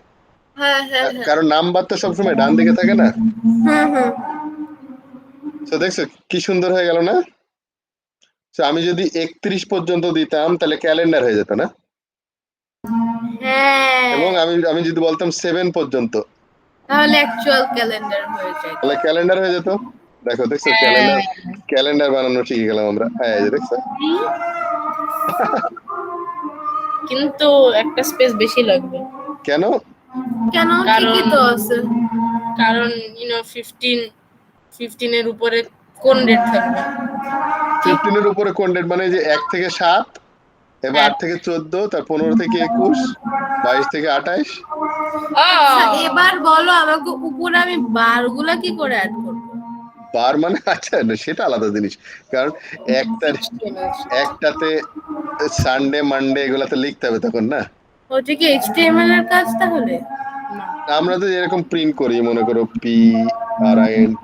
হ্যাঁ হ্যাঁ হ্যাঁ। কারণ নাম্বার তো সবসময় ডান দিকে থাকে না। হুম হুম। তো দেখছো কি সুন্দর হয়ে গেল না? তো আমি যদি 31 পর্যন্ত দিতাম তাহলে ক্যালেন্ডার হয়ে যেত না? হ্যাঁ, এবং আমি আমি যদি বলতাম 7 পর্যন্ত, তাহলে অ্যাকচুয়াল ক্যালেন্ডার হয়ে যায়। তাহলে ক্যালেন্ডার হয়ে যেত। দেখছো হ্যাঁ, ক্যালেন্ডার, ক্যালেন্ডার বানানো শিখে গেলাম আমরা। এই যে দেখছো। কিন্তু একটা স্পেস বেশি লাগবে। কেন? কেন? ঠিকই তো আছে। কারণ 15 এর উপরে কোন রেট থাকবে? 15 এর উপরে কোন ডেট? মানে যে 1 থেকে 7, এবার হ্যাঁ। 8 থেকে 14, তার 15 থেকে 21, 22 থেকে 28। আচ্ছা, এবার বলো আমাকে, উপরে আমি বারগুলা কি করে অ্যাড করবো? বার মানে আচ্ছা না, সেটা আলাদা জিনিস। কারণ একটাতে সানডে মানডে এগুলাতে লিখতে হবে তখন না। ওটা কি এইচটিএমএল এর কাজ তাহলে? আমরা তো এরকম প্রিন্ট করি, মনে করো PRINTF,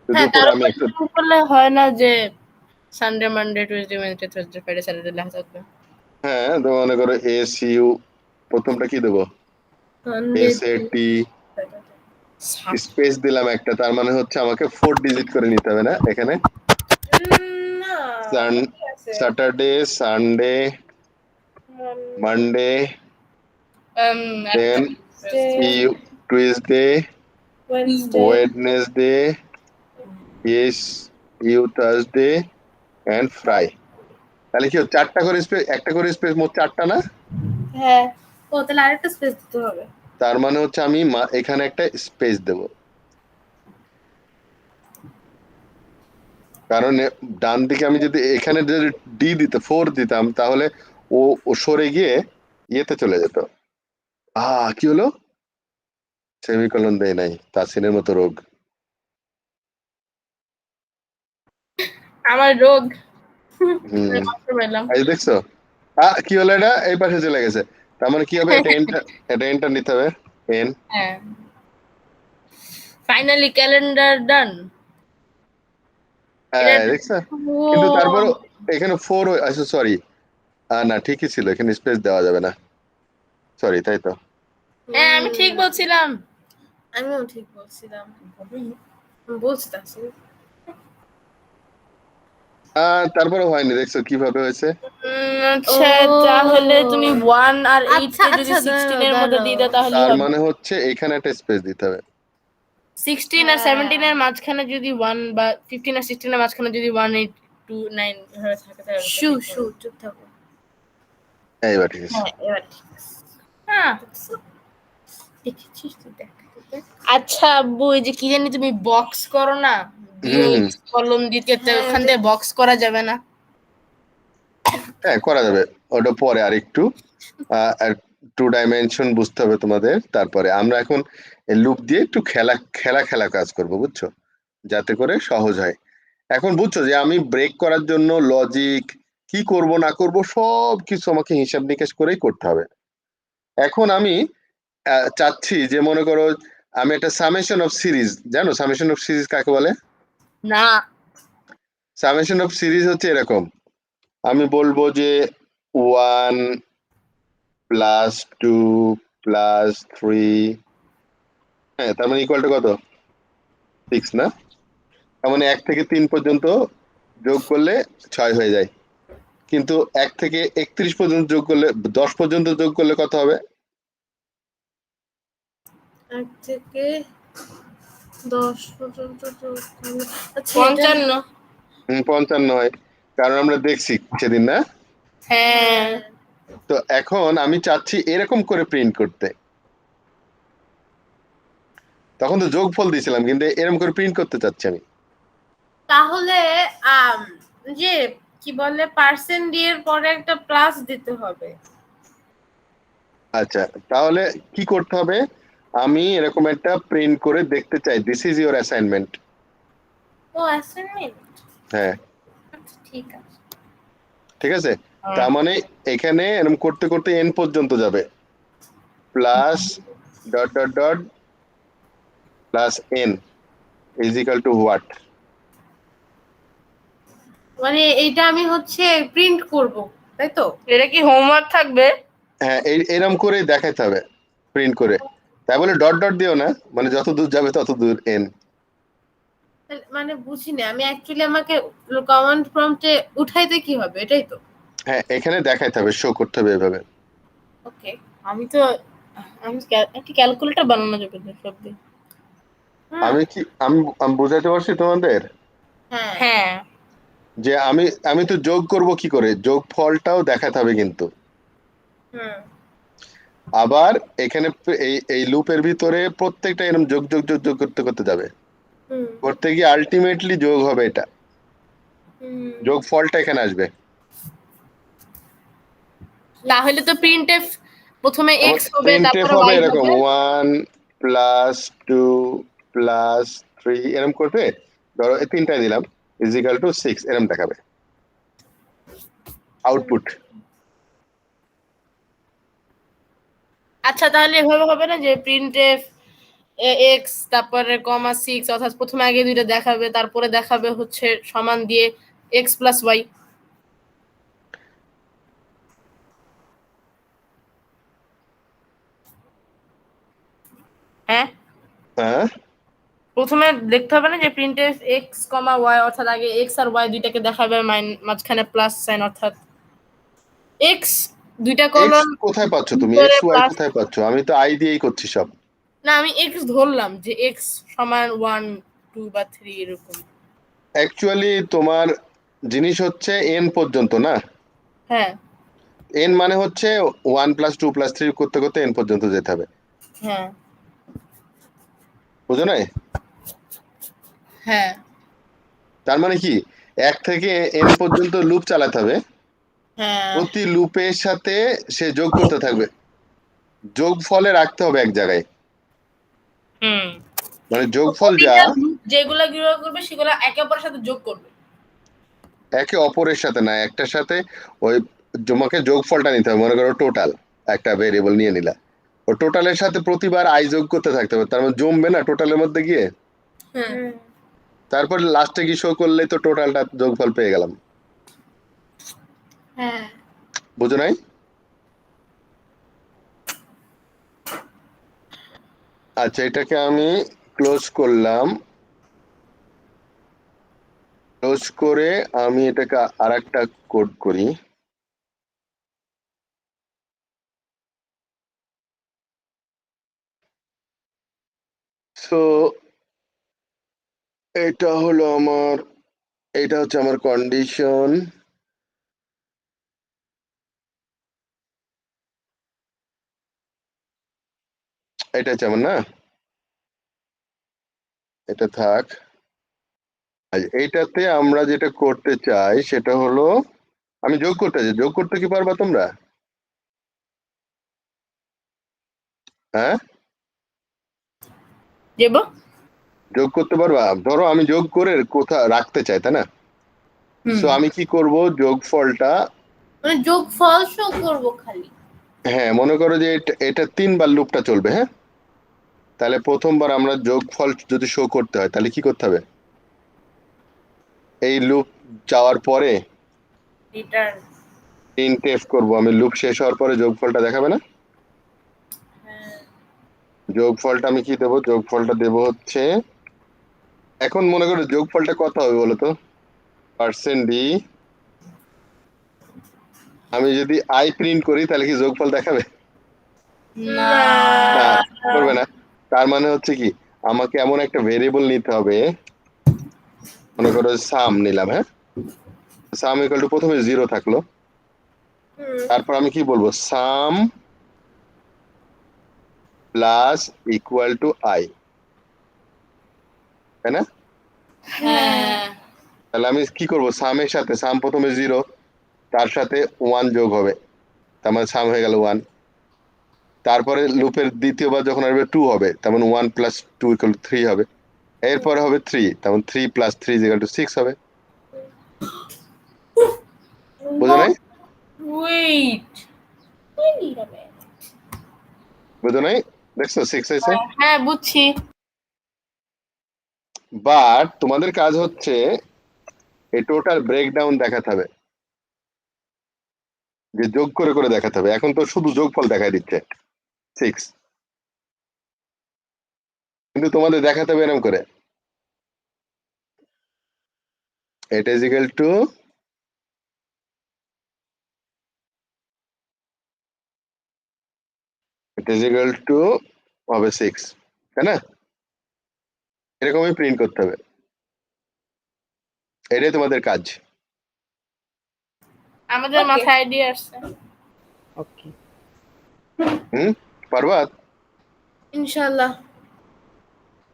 যদি হ্যাঁ, উপরে তার আমি উপর একটা, ডিপেন্ড করলে হয় না যে Sunday Monday Tuesday Wednesday Thursday Friday Saturday লেখা থাকবে। হ্যাঁ, তো মনে করো SU, প্রথমটা কি দেবো? সানডে SAT, স্পেস দিলাম একটা, তার মানে হচ্ছে আমাকে 4 ডিজিট করে নিতে হবে না এখানে? না, Saturday, Sunday, Monday, then Tuesday, Wednesday, you Thursday, and Fri. তাহলে কি 4টা করে স্পেস, একটা করে স্পেস, মোট 4টা না? হ্যাঁ। ও তাহলে আরেকটা স্পেস দিতে হবে। তার মানে হচ্ছে আমি এখানে একটা স্পেস দেব, কারণ ডান দিকে আমি যদি এখানে যদি ডি দিতে 4 দিতাম, তাহলে ও সরে গিয়ে ইয়েতে চলে যেত। কি হলো? সেমিকলন দেয় নাই, তাসিনের মতো রোগ। আমার রোগ। হুম। কষ্ট পেলাম। এই যে দেখছো, কি হলো? এটা এই পাশে চলে গেছে। তার মানে কি হবে? এটা এন্টার, এটা এন্টার নিতে হবে, এন। হ্যাঁ, ফাইনালি ক্যালেন্ডার ডান। হ্যাঁ, দেখছো। কিন্তু তারপরও এখানে 4, আচ্ছা সরি, না ঠিকই ছিল, এখানে স্পেস দেওয়া যাবে না, সরি, তাই তো। হ্যাঁ, আমি ঠিক বলছিলাম। আমিও ঠিক বলছিলাম, বলছি তাহসিন। তারপরে হয়নি, দেখছো কিভাবে হয়েছে? আচ্ছা, ও। তাহলে তুমি 1 আর 8 আচ্ছা কে যদি আচ্ছা, 16 এর মধ্যে দাঁড়াও দিয়ে দাও তাহলে তার হবে। মানে হচ্ছে এখানে একটা স্পেস দিতে হবে। 16 আর 17 এর মাঝখানে যদি 1 বা 15 আর 16 এর মাঝখানে যদি 1829 এভাবে থাকে তাহলে শু শু, চুপ থাকো। এইবার ঠিক আছে। হ্যাঁ, এবার ঠিক আছে। হ্যাঁ, দেখেছিস তুই? দেখ দেখ। আচ্ছা আব্বু, এই যে কি জানি তুমি বক্স করো না, হুম। কলম দিতে, তো হ্যাঁ, ওখান থেকে বক্স করা যাবে না? হ্যাঁ, করা যাবে, ওটা পরে আর একটু 2 ডাইমেনশন বুঝতে হবে তোমাদের। তারপরে আমরা এখন লুপ দিয়ে একটু খেলা খেলা খেলা কাজ করব, বুঝছো, যাতে করে সহজ হয়। এখন বুঝছো যে আমি ব্রেক করার জন্য লজিক কি করব না করব সব কিছু আমাকে হিসাব নিকাশ করেই করতে হবে। এখন আমি চাচ্ছি যে, মনে করো আমি একটা সামেশন অফ সিরিজ, জানো সামেশন অফ সিরিজ কাকে বলে? না। সামেশন অফ সিরিজ হচ্ছে এরকম, আমি বলবো যে 1 + 2 + 3, হ্যাঁ, তার মানে ইকুয়াল টু কত? 6 না? তার মানে 1 থেকে 3 পর্যন্ত যোগ করলে 6 হয়ে যায়, কিন্তু 1 থেকে 31 পর্যন্ত যোগ করলে 10 পর্যন্ত যোগ করলে কত হবে? 1 থেকে 10 পর্যন্ত যোগ করলে আচ্ছা এটা 55। 55 হয়, কারণ আমরা দেখছি সেদিন না। হ্যাঁ, তো এখন আমি চাচ্ছি এরকম করে প্রিন্ট করতে, তখন তো যোগফল দিয়েছিলাম, কিন্তু এরকম করে প্রিন্ট করতে চাচ্ছি আমি। তাহলে যে কি বলে পার্সেন্ট ডি এর পরে একটা প্লাস দিতে হবে। আচ্ছা, তাহলে কি করতে হবে? আমি এরকম একটা প্রিন্ট করে দেখতে চাই, দিস ইজ ইউর অ্যাসাইনমেন্ট। ও অ্যাসাইনমেন্ট, হ্যাঁ, আচ্ছা ঠিক আছে। ঠিক আছে। তার মানে এখানে এরকম করতে করতে এন পর্যন্ত যাবে, plus dot dot dot plus N is equal to what? মানে এইটা আমি হচ্ছে প্রিন্ট করব, তাই তো? এটা কি হোমওয়ার্ক থাকবে? হ্যাঁ, এরকম করে দেখাতে হবে প্রিন্ট করে। তাই বলে ডট ডট দিও না, মানে যত দূর যাবে তত দূর এন। মানে বুঝিনি আমি অ্যাকচুয়ালি, আমাকে কমান্ড প্রম্পটে উঠাইতে কি হবে এটাই তো? হ্যাঁ, এখানে দেখাতে হবে, শো করতে হবে এভাবে। ওকে, আমি একটা ক্যালকুলেটর বানানো যাবে না সব দিয়ে। আমি কি আমি আমি বুঝাতে পারছি তোমাদের হ্যাঁ হ্যাঁ, যে আমি আমি তো যোগ করব কি করে, যোগ ফলটাও দেখাতে হবে কিন্তু। হুম আবার এখানে এই লুপের ভিতরে প্রত্যেকটা এরকম যোগ যোগ যোগ যোগ করতে করতে যাবে, হুম করতে গিয়ে আলটিমেটলি যোগ হবে, এটা হুম। যোগ ফলটা এখানে আসবে। তাহলে তো প্রিন্টএফ প্রথমে x হবে, প্রিন্টএফ তারপরে হবে y এরকম হবে। 1 প্লাস 2 প্লাস 3 এরকম করবে, ধরো এই তিনটায় দিলাম, ইজ ইকাল টু 6 এরকম দেখাবে আউটপুট। আচ্ছা, তাহলে এভাবে হবে না যে প্রিন্টএফ x তারপরে কমা 6, অর্থাৎ প্রথমে আগে দুইটা দেখাবে, তারপরে দেখাবে হচ্ছে সমান দিয়ে x প্লাস y। হ্যাঁ, হ্যাঁ, প্রথমে দেখতে হবে না যে প্রিন্টএফ x কমা y, অর্থাৎ আগে x আর y দুইটাকে দেখাবে, মাঝখানে প্লাস সাইন, অর্থাৎ x দুইটা এক্স কলম কোথায় পাচ্ছ তুমি? ভিতরে এক্স ওয়াই প্লাস। কোথায় পাচ্ছ? আমি তো আই দিয়েই করছি সব। না, আমি x ধরলাম যে x সমান 1 2 বা 3 এরকম। অ্যাকচুয়ালি তোমার জিনিস হচ্ছে এন পর্যন্ত না, হ্যাঁ এন মানে হচ্ছে 1 প্লাস 2 প্লাস 3 করতে করতে এন পর্যন্ত যেতে হবে, হ্যাঁ বুঝো নাই? হ্যাঁ তার মানে কি, 1 থেকে এন পর্যন্ত লুপ চালাতে হবে, হ্যাঁ প্রতি লুপের সাথে সে যোগ করতে থাকবে, যোগ ফলে রাখতে হবে এক জায়গায়, হুম। মানে যোগফল যা প্রতিটা group যেগুলা গৃহ করবে সেগুলা একে অপরের সাথে যোগ করবে। একে অপরের সাথে না, একটার সাথে ওই তোমাকে যোগফলটা নিতে হবে, মনে করো টোটাল একটা ভেরিয়েবল নিয়ে নিলা, ও টোটালের সাথে প্রতিবার আই যোগ করতে থাকতে হবে, তার মানে জমবে না টোটালের মধ্যে গিয়ে, হ্যাঁ তারপর লাস্টে কি শো করলে তো টোটালটা যোগফল পেয়ে গেলাম, হ্যাঁ বুঝো নাই? আচ্ছা, এটাকে আমি ক্লোজ করলাম, ক্লোজ করে আমি এটাকে আরেকটা কোড করি। সো এটা হলো আমার, এটা হচ্ছে আমার কন্ডিশন, এটা হচ্ছে আমার না, এটা থাক। আর এইটাতে আমরা যেটা করতে চাই সেটা হলো, আমি যোগ করতে চাই, যোগ করতে কি পারবা তোমরা? হ্যাঁ, দেব। যোগ করতে পারবা? ধরো আমি যোগ করে কোথা রাখতে চাই, তাই না? সো আমি কি করব, যোগফলটা, মানে যোগ ফল শো করব খালি। হ্যাঁ মনে করো যে এটা 3 বার লুপটা চলবে, হ্যাঁ, তাহলে প্রথমবার আমরা যোগফল যদি শো করতে হয় তাহলে কি করতে হবে, এই লুপ যাওয়ার পরে রিটার্ন। প্রিন্টএফ করব, আমি লুপ শেষ হওয়ার পরে যোগফলটা দেখাবে না, যোগফলটা আমি কি দেবো, যোগফলটা দেবো হচ্ছে, এখন মনে করো যোগফলটা কত হবে বলো তো? পার্সেন্ট ডি, আমি যদি আই প্রিন্ট করি তাহলে কি যোগফল দেখাবে? না না, করবে না। তার মানে হচ্ছে কি, আমাকে এমন একটা ভেরিয়েবল নিতে হবে, মনে করো সাম নিলাম, হ্যাঁ, সাম ইকুয়াল টু প্রথমে 0 থাকলো, তারপর আমি কি বলবো, সাম প্লাস ইকুয়াল টু আই, তাই না? হ্যাঁ তাহলে আমি কি করব, সামের সাথে সাম প্রথমে 0, তার সাথে 1 যোগ হবে, তার মানে সাম হয়ে গেল 1। তারপরে লুপের দ্বিতীয়বার যখন আসবে 2 হবে, তার মানে 1 প্লাস 2 ইকুয়াল টু 3 হবে। এরপরে হবে 3, তার মানে 3 প্লাস 3 ইকুয়াল টু 6 হবে। বুঝো নাই? ওয়েট বুঝো নাই? দেখছো 6 আছে। হ্যাঁ বুঝছি বাট তোমাদের কাজ হচ্ছে এই টোটাল ব্রেকডাউন দেখাতে হবে, যে যোগ করে করে দেখাতে হবে। এখন তো শুধু যোগফল দেখাই দিচ্ছে 6, কিন্তু তোমাদের দেখাতে হবে এরকম করে, এটা ইজ ইকুয়াল টু হবে 6, তাই না? এরকমই প্রিন্ট করতে হবে, এটাই তোমাদের কাজ। আমাদের মাথায় আইডিয়া আসছে ওকে। পারবা? ইনশাআল্লাহ।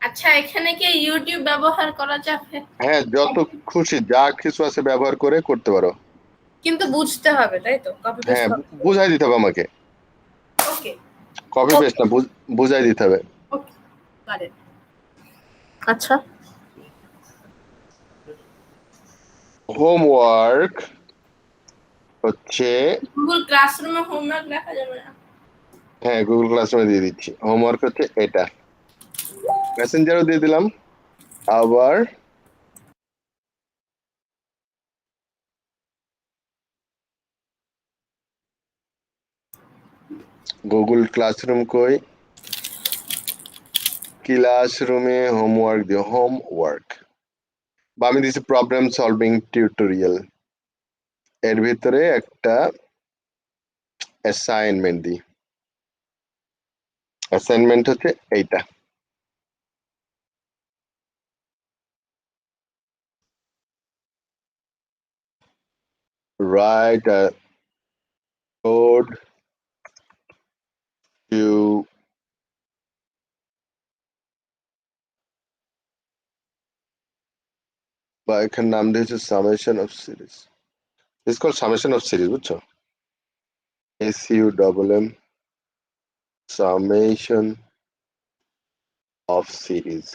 আচ্ছা এখানে কি ইউটিউব ব্যবহার করা যাবে? হ্যাঁ, যত খুশি যা কিছু আছে ব্যবহার করে করতে পারো। কিন্তু বুঝতে হবে তাই তো, কপি হ্যাঁ, পেস্ট বুঝাই দিতে হবে আমাকে, ওকে কপি পেস্ট না, বুঝাই দিতে হবে। ওকে গট ইট আচ্ছা হোমওয়ার্ক হচ্ছে, গুগল ক্লাসরুমে হোমওয়ার্ক লেখা যাবে না হ্যাঁ গুগল ক্লাসরুমে দিয়ে দিচ্ছি, হোমওয়ার্ক হচ্ছে এটা, মেসেঞ্জারও দিয়ে দিলাম। আবার গুগল ক্লাসরুম কই, ক্লাসরুমে হোমওয়ার্ক দিও, হোমওয়ার্ক, বা আমি দিচ্ছি প্রবলেম সলভিং টিউটোরিয়াল, এর ভিতরে একটা অ্যাসাইনমেন্ট দিই, অ্যাসাইনমেন্ট হচ্ছে এইটা, write a code to বা এখানে নাম দিয়েছে summation of series, it's called summation of series, বুঝছো? SUMM, summation of series,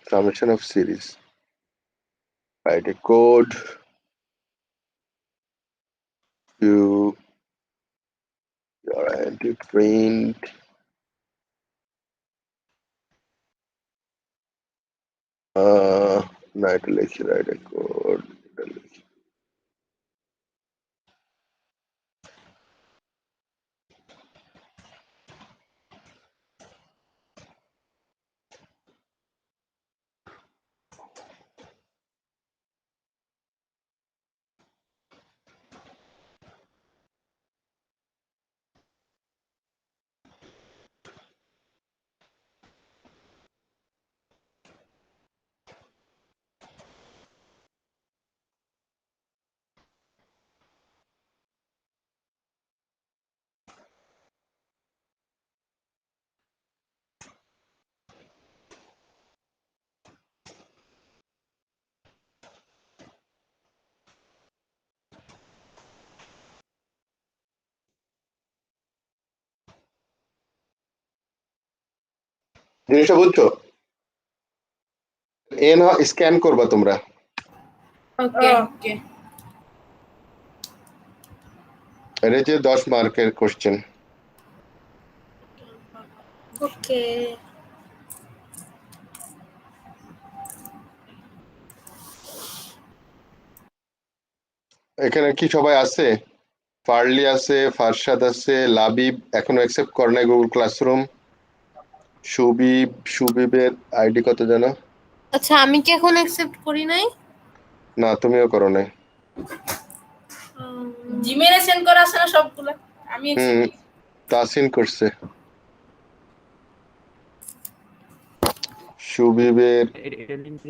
summation of series, write a code to and to print না এটা লিখি, write a code, এটা লিখি। জিনিসটা বুঝছো? এন স্ক্যান করবা তোমরা, ওকে ওকে এটা হচ্ছে 10 মার্কের কোশ্চেন। ওকে এখানে কি সবাই আছে? ফারলি আছে, ফারশাদ আছে, লাবিব এখনো অ্যাকসেপ্ট করে নাই গুগল ক্লাসরুম, সুবিবের আইডি কত জানো? আচ্ছা আমি কি এখন অ্যাকসেপ্ট করি নাই? না, তুমিও করো নাই। জিমেলে সেন্ড করা আছে না সবগুলো? আমি হুম, তাসিন করছে। সুবিবের এটা লিংক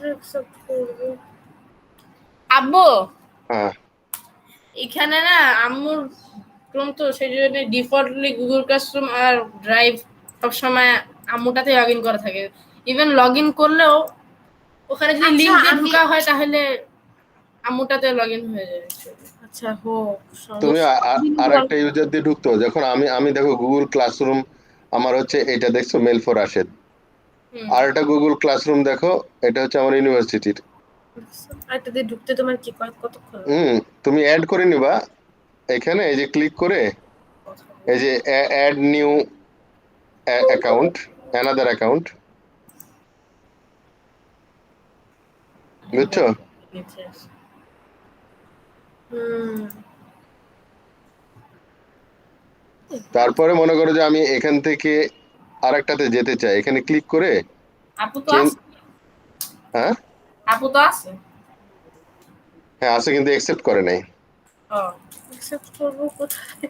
অ্যাকসেপ্ট করবো। আব্বু হ্যাঁ এখানে না আম্মুর ক্রোম তো সেই জন্য ডিফল্টলি গুগল ক্লাসরুম আর ড্রাইভ সবসময় আম্মুটাতে লগ ইন করা থাকে। ইভেন লগ ইন করলেও ওখানে যদি আচ্ছা, লিঙ্ক দিয়ে আমি- ঢোকা হয় তাহলে আম্মুটাতে লগ ইন হয়ে যায়। আচ্ছা হোক তুমি সমস্যা আরেকটা ইউজার দিয়ে ঢুকতো যখন আমি দেখো গুগল ক্লাসরুম আমার হচ্ছে এটা দেখছো মেল ফর রাশেদ। হুম। আর একটা গুগল ক্লাসরুম দেখো, এটা হচ্ছে আমার ইউনিভার্সিটির। আরেকটা দিয়ে ঢুকতে তোমার কি কতক্ষণ? তুমি অ্যাড করে নিবা এখানে, এই যে ক্লিক করে এই যে add new account, another account, বুঝছো? হুম তারপরে মনে করো যে আমি এখান থেকে আরেকটাতে যেতে চাই, এখানে ক্লিক করে আপু তো চেঞ্জ। আছে, হ্যাঁ আপু তো আছে। হ্যাঁ আছে, কিন্তু অ্যাকসেপ্ট করে নাই। ও অ্যাকসেপ্ট করবো কোথায়?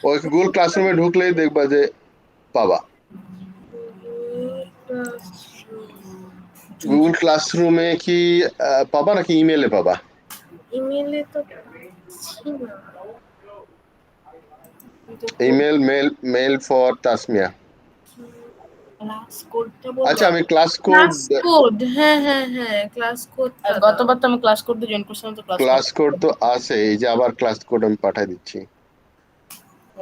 ওই গুগল ক্লাসরুমে ঢুকলেই দেখবা যে পাবা। গুগল ক্লাসরুমে কি পাবা নাকি ইমেলে পাবা? ইমেলে তো ছি না। Email mail for Tasmia. Class কোডটা বলবো? আচ্ছা আমি ক্লাস ক্লাস কোড, কোড, হ্যাঁ ক্লাস কোড। গতবার তো আমি ক্লাস কোডে জয়েন করছিলাম তো ক্লাস কোড তো আছে, এই যে আবার ক্লাস কোড আমি পাঠিয়ে দিচ্ছি।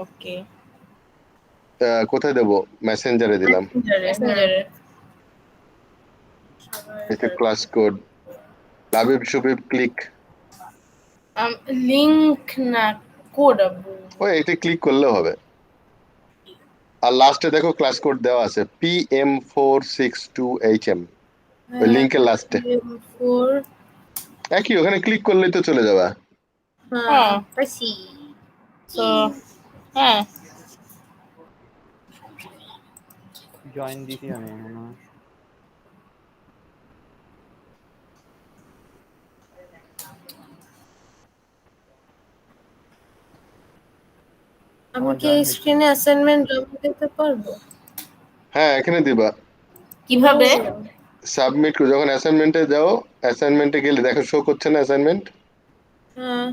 ওকে কোথায় দেবো? মেসেঞ্জারে দিলাম। মেসেঞ্জারে এটা ক্লাস কোড। লাবিব সুবিব ক্লিক, লিংক না কোড আব্বু। ওই এটা ক্লিক করলেও হবে। আর লাস্টে দেখো ক্লাস কোড দেওয়া আছে PM462HM, ওই লিংকের লাস্টে। ফোর একই, ওখানে ক্লিক করলেই তো চলে যাবা। হ্যাঁ পাইছি। তো হ্যাঁ জয়েন দিছি আমি মনে হয়। আমি আমার কি join এই হয়েছে। স্ক্রিনে অ্যাসাইনমেন্ট জমা দিতে পারবো? হ্যাঁ এখানে দিবা। কিভাবে? সাবমিট যখন অ্যাসাইনমেন্টে যাও, অ্যাসাইনমেন্টে গেলে দেখো শো করছে না অ্যাসাইনমেন্ট? হ্যাঁ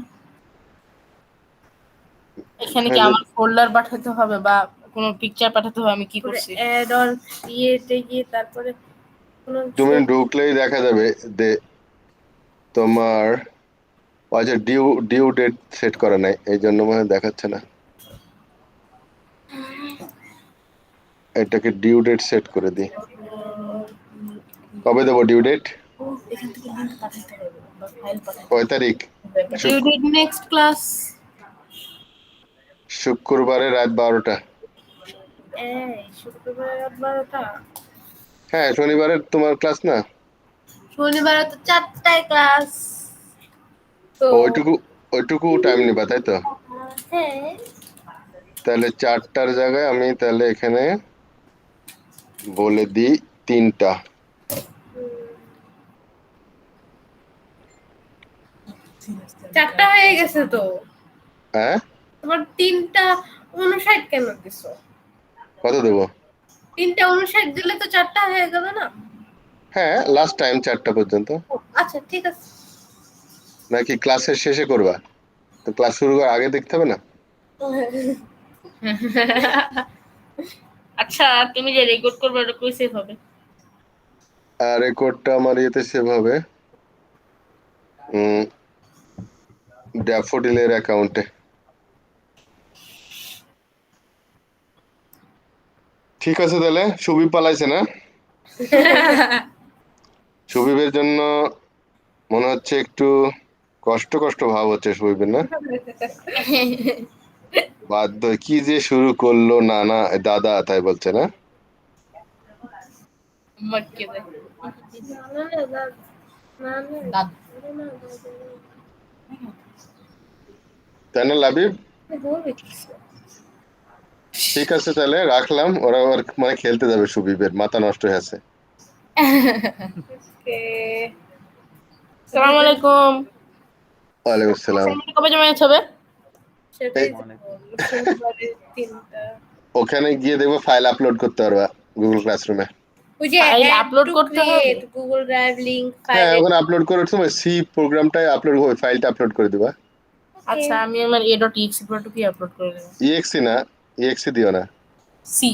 এখানে কি আমার ফোল্ডার পাঠাতে হবে বা কোনো পিকচার পাঠাতে হবে? আমি কি করছি? অ্যাড অর ক্রিয়েটে গিয়ে তারপরে কোনো তুমি ঢুকলেই দেখা যাবে তোমার আচ্ছা ডিউ ডেট সেট করা নাই, এই জন্য মনে হয় দেখাচ্ছে না। এটাকে ডিউ ডেট সেট করে দিই। কবে দেবো ডিউ ডেট? এখান থেকে লিংক পাঠাতে হবে বা ফাইল পাঠাতে কয় তারিখ? ডিউ ডেট নেক্সট ক্লাস শুক্রবারে রাত 12টা। এই শুক্রবার রাত 12টা? হ্যাঁ শনিবারে তোমার ক্লাস না? শনিবার তো 4টায় ক্লাস। তো ওইটুকু টাইম নিবা তাই তো? হ্যাঁ তাহলে 4টার জায়গায় আমি তাহলে এখানে বলে দিই 3টা। চারটা হয়ে গেছে তো। হ্যাঁ তোমার 3টা 59 কেন দিছো? কত দেবো? 3টা 59 দিলে তো 4টা হয়ে গেল না? হ্যাঁ লাস্ট টাইম 4টা পর্যন্ত। আচ্ছা ঠিক আছে। নাকি ক্লাসের শেষে করবা? তো ক্লাস শুরু করার আগে দেখতে হবে না? আচ্ছা তুমি যে রেকর্ড করবে ওটা কই সেভ হবে? আর রেকর্ডটা আমার ইয়েতে সেভ হবে ড্যাফোডিলের অ্যাকাউন্টে। ঠিক আছে তাহলে সুবিব পালাইছে না? সুবিবের জন্য মনে হচ্ছে একটু কষ্ট ভাব হচ্ছে সুবিবের, না? বাধ্য কি যে শুরু করলো, না না দাদা তাই বলছে না? মটকে দে তাই না লাবিব? বলবে কিছু ঠিক আছে তাহলে রাখলাম, ওরা আবার মানে খেলতে যাবে, সুবিবের মাথা নষ্ট হয়ে আছে। ওকে, আসসালামু আলাইকুম। ওয়ালাইকুম আসসালাম। কবে জমা হবে? সেটাই সোমবারের 3টা। ওখানে গিয়ে দেখবো ফাইল আপলোড করতে পারবা গুগল ক্লাসরুমে। ওই যে File add upload to করতে হবে? create গুগল ড্রাইভ লিংক হ্যাঁ, ফাইল। ওখানে আপলোড করার সময় সি প্রোগ্রামটাই আপলোড হবে, ফাইলটা আপলোড করে দিবা। আচ্ছা, আমি আমার a.exe কি আপলোড করে দেব? ইএক্সি না, ইএক্সি দিও না, সি।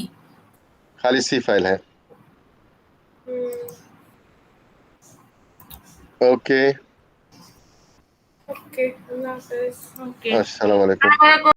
খালি সি ফাইল। হ্যাঁ, ওকে, ওকে, আল্লাহ হাফেজ। ওকে, আসসালামু আলাইকুম।